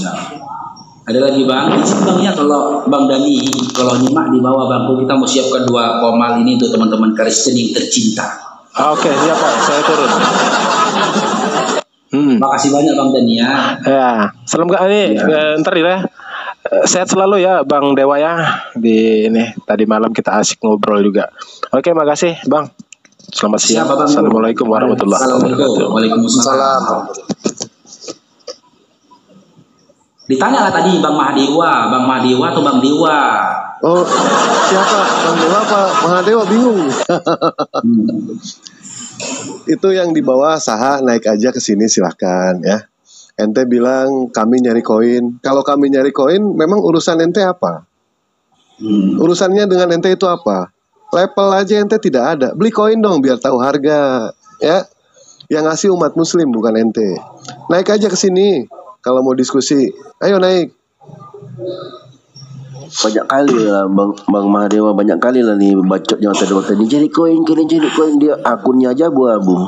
[SPEAKER 2] Ada lagi Bang, izin Bang ya kalau Bang Dani, kalau nyimak di bawah bangku kita mau siapkan 2 komal ini untuk teman-teman Kristen yang tercinta.
[SPEAKER 19] Oke, siap Pak, saya turun.
[SPEAKER 2] Makasih banyak Bang Dani ya.
[SPEAKER 19] Ya, salam Kak ini, ntar ya. Sehat selalu ya Bang Dewa ya. Di ini tadi malam kita asik ngobrol juga. Oke, makasih Bang. Selamat siang. Assalamualaikum warahmatullahi wabarakatuh.
[SPEAKER 2] Waalaikumsalam. Ditanya lah tadi Bang Mahdewa atau Bang Dewa?
[SPEAKER 18] Oh, siapa? Bang Dewa apa? Mahdewa bingung. Itu yang di bawah saha naik aja ke sini silahkan ya. Ente bilang kami nyari koin. Kalau kami nyari koin, memang urusan ente apa? Urusannya dengan ente itu apa? Level aja ente tidak ada. Beli koin dong biar tahu harga ya. Yang ngasih umat muslim bukan ente. Naik aja ke sini kalau mau diskusi. Ayo naik.
[SPEAKER 12] Banyak kali lah Bang Mahadewa, banyak kali lah nih bacotnya tadi jadi koin, dia akunnya aja abu-abu.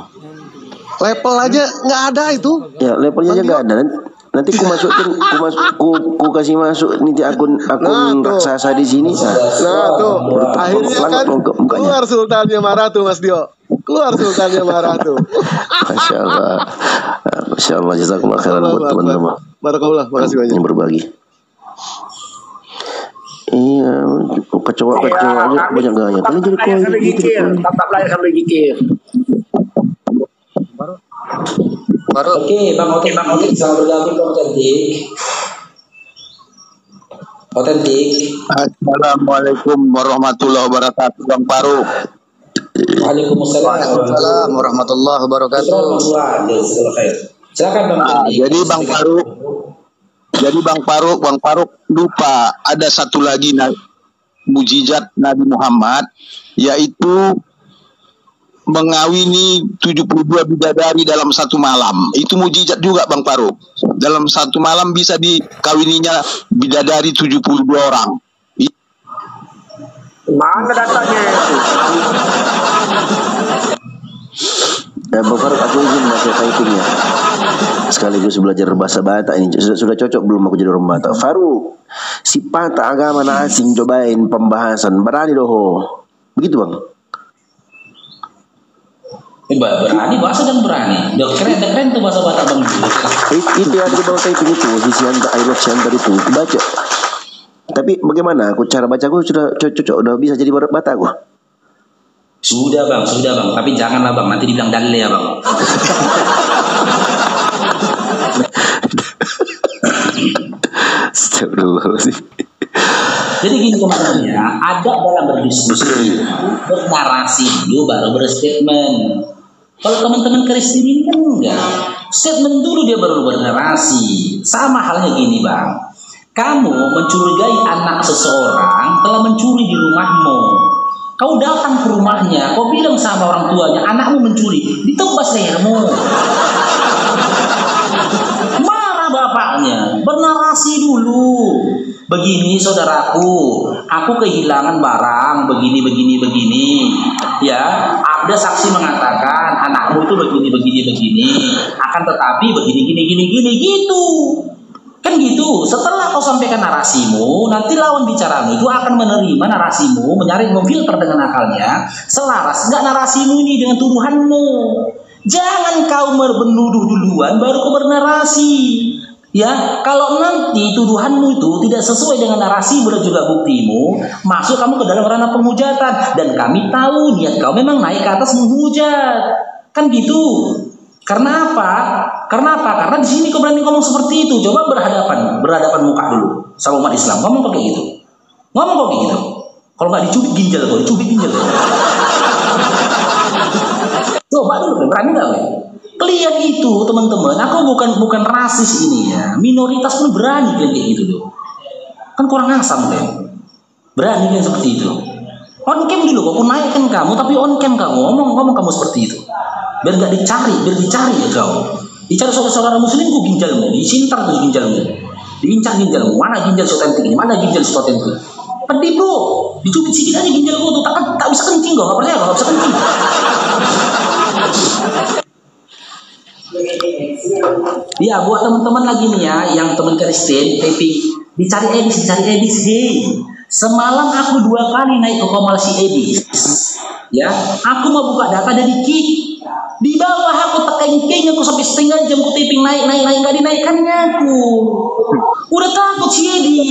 [SPEAKER 18] Level aja nggak ada itu.
[SPEAKER 12] Ya levelnya aja nggak ada. Nanti ku masukin, ku kasih masuk nanti akun raksasa di sini.
[SPEAKER 18] Nah tuh, akhirnya kan keluar sultannya marah tuh Mas Dio. Keluar sultannya marah tuh.
[SPEAKER 12] Masya Allah, Masya Allah, jazakumullah khairan buat teman-teman.
[SPEAKER 18] Barakallah, makasih banyak.
[SPEAKER 12] Yang berbagi. Iya, kecoa aja banyak gaya. Kalian jadi koin gitu.
[SPEAKER 6] Tatap layar sambil gigir.
[SPEAKER 2] Baru. Oke, Bang Otik, selamat bergabung Bang Otentik.
[SPEAKER 7] Assalamualaikum warahmatullahi wabarakatuh, Bang Faruk.
[SPEAKER 2] Waalaikumsalam
[SPEAKER 15] warahmatullahi wabarakatuh.
[SPEAKER 2] Silakan Bang Otentik.
[SPEAKER 7] Jadi Bang Faruk lupa ada satu lagi mujizat Nabi Muhammad, yaitu mengawini 72 bidadari dalam satu malam. Itu mujizat juga Bang Faruk. Dalam satu malam bisa dikawininya bidadari 72 orang.
[SPEAKER 6] Mana datanya itu?
[SPEAKER 12] Ya Bang Faruk, aku izin baca typing ya. Sekaligus belajar bahasa Batak ini. Sudah cocok belum aku jadi orang Batak? Faruk, si patah agama na asing cobain pembahasan. Berani doho. Begitu Bang?
[SPEAKER 2] Berani bahasa dan berani. Udah keren tuh bahasa Batak Bang.
[SPEAKER 12] Itu yang di bawah typing itu, sisi I love center itu, baca. Tapi bagaimana? Cara baca aku sudah cocok, udah bisa jadi Batak aku.
[SPEAKER 2] Sudah bang. Tapi janganlah Bang, nanti dibilang dalil ya Bang.
[SPEAKER 12] Astagfirullahaladzim.
[SPEAKER 2] Jadi gini teman-teman ya, ada dalam berdiskusi, bernarasi dulu baru berstatement. Kalau teman-teman Kristen ini kan enggak, statement dulu dia baru bernarasi. Sama halnya gini Bang, kamu mencurigai anak seseorang telah mencuri di rumahmu. Kau datang ke rumahnya, kau bilang sama orang tuanya, anakmu mencuri, ditebas lehermu. Marah bapaknya, bernarasi dulu. Begini saudaraku, aku kehilangan barang begini. Ya, ada saksi mengatakan anakmu itu begini. Akan tetapi begini gitu. Kan gitu. Setelah kau sampaikan narasimu, nanti lawan bicaramu itu akan menerima narasimu, menyaring, memfilter dengan akalnya, selaras enggak narasimu ini dengan tuduhanmu. Jangan kau menuduh duluan baru kau bernarasi. Ya, kalau nanti tuduhanmu itu tidak sesuai dengan narasimu dan juga buktimu, masuk kamu ke dalam ranah penghujatan. Dan kami tahu niat kau memang naik ke atas menghujat. Kan gitu. Karena apa? Karena di sini kau berani ngomong seperti itu. Coba berhadapan muka dulu sama umat Islam. Ngomong kok kayak gitu. Kalau nggak dicubit ginjal kau, Coba dulu, berani nggak, Bang? Lihat itu teman-teman, aku bukan rasis ini ya, minoritas pun berani kayak gitu loh. Kan kurang asam kan, berani kan seperti itu. On cam dulu, aku naikkan kamu, tapi on cam kamu ngomong kamu seperti itu, biar dicari ya kau. Dicari saudara muslimku ginjalmu, disintar tuh ginjalmu, diincar ginjalmu, mana ginjal si otentik ini, mana ginjal si otentik. Pedih bro, dicubit sedikit aja ginjalku tuh, tak bisa kencing kau, nggak percaya kau, nggak bisa kencing. Ya buat teman-teman lagi nih ya, yang teman Kristen tapi dicari edis. Semalam aku 2 kali naik ke Komal si edis. Ya, aku mau buka data dari kick. Di bawah aku tekan kick, aku sampai setengah jam aku typing naik nggak dinaikkannya aku. Udah takut si edis.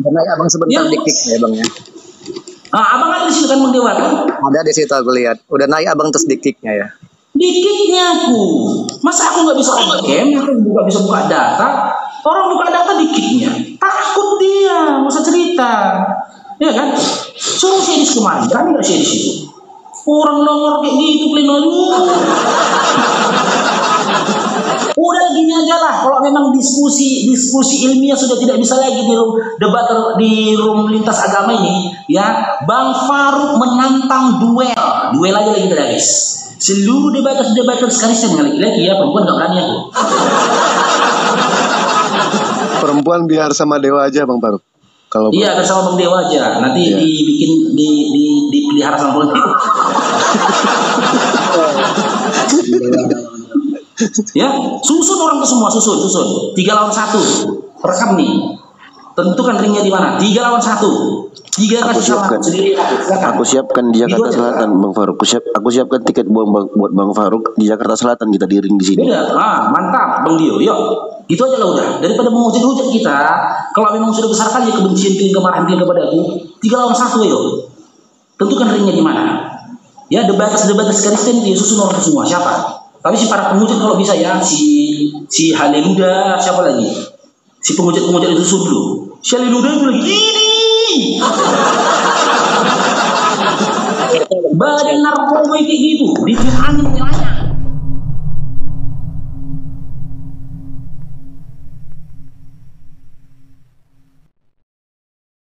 [SPEAKER 15] Naik abang sebentar di kick ya bang ya.
[SPEAKER 2] Abang ada di situ kan Bang Dewa kan?
[SPEAKER 15] Ada di situ aku lihat. Udah naik abang terus di kicknya ya.
[SPEAKER 2] Di kicknya aku. Masa aku nggak bisa on cam? Aku nggak bisa buka data. Orang buka data di kicknya. Takut dia, nggak usah cerita. Ya kan? Suruh si Edis kemana? Kan nggak si Edis itu. Orang nomor kayak gitu pleno. Udah gini aja lah. Kalau memang diskusi ilmiah sudah tidak bisa lagi di debat di room lintas agama ini, ya Bang Faruk menantang duel aja lagi guys. Seluruh debaters Kristen yang laki-laki ya, perempuan nggak berani aku.
[SPEAKER 18] Perempuan biar sama dewa aja Bang Faruk. Kalau
[SPEAKER 2] iya, bersama Bang Dewa aja. Nanti dibikin dipelihara sama Bang Dewa. Ya, susun orang tuh semua, susun. 3 lawan 1. Rekam nih. Tentukan ringnya di mana? 3 lawan 1. 3 kasih salah sendiri.
[SPEAKER 12] Aku siapkan di Jakarta Selatan, Bang Faruk. Aku siapkan tiket buat Bang Faruk di Jakarta Selatan, kita di ring di sini.
[SPEAKER 2] Beda. Mantap, Bang Dio. Yuk. Gitu aja lah udah. Daripada menghujat kita, kalau memang sudah besar kali kebencian kemarahan dia kepada aku, 3 lawan 1 yuk. Tentukan ringnya di mana. Ya, debaters Kristen dia susun orang semua. Siapa? Tapi si para penghujat kalau bisa ya, si Haleluda, siapa lagi? Si penghujat itu susun dulu. Si Haleluda itu lagi gini. Badan narkoba kayak gitu, di angin nilainya.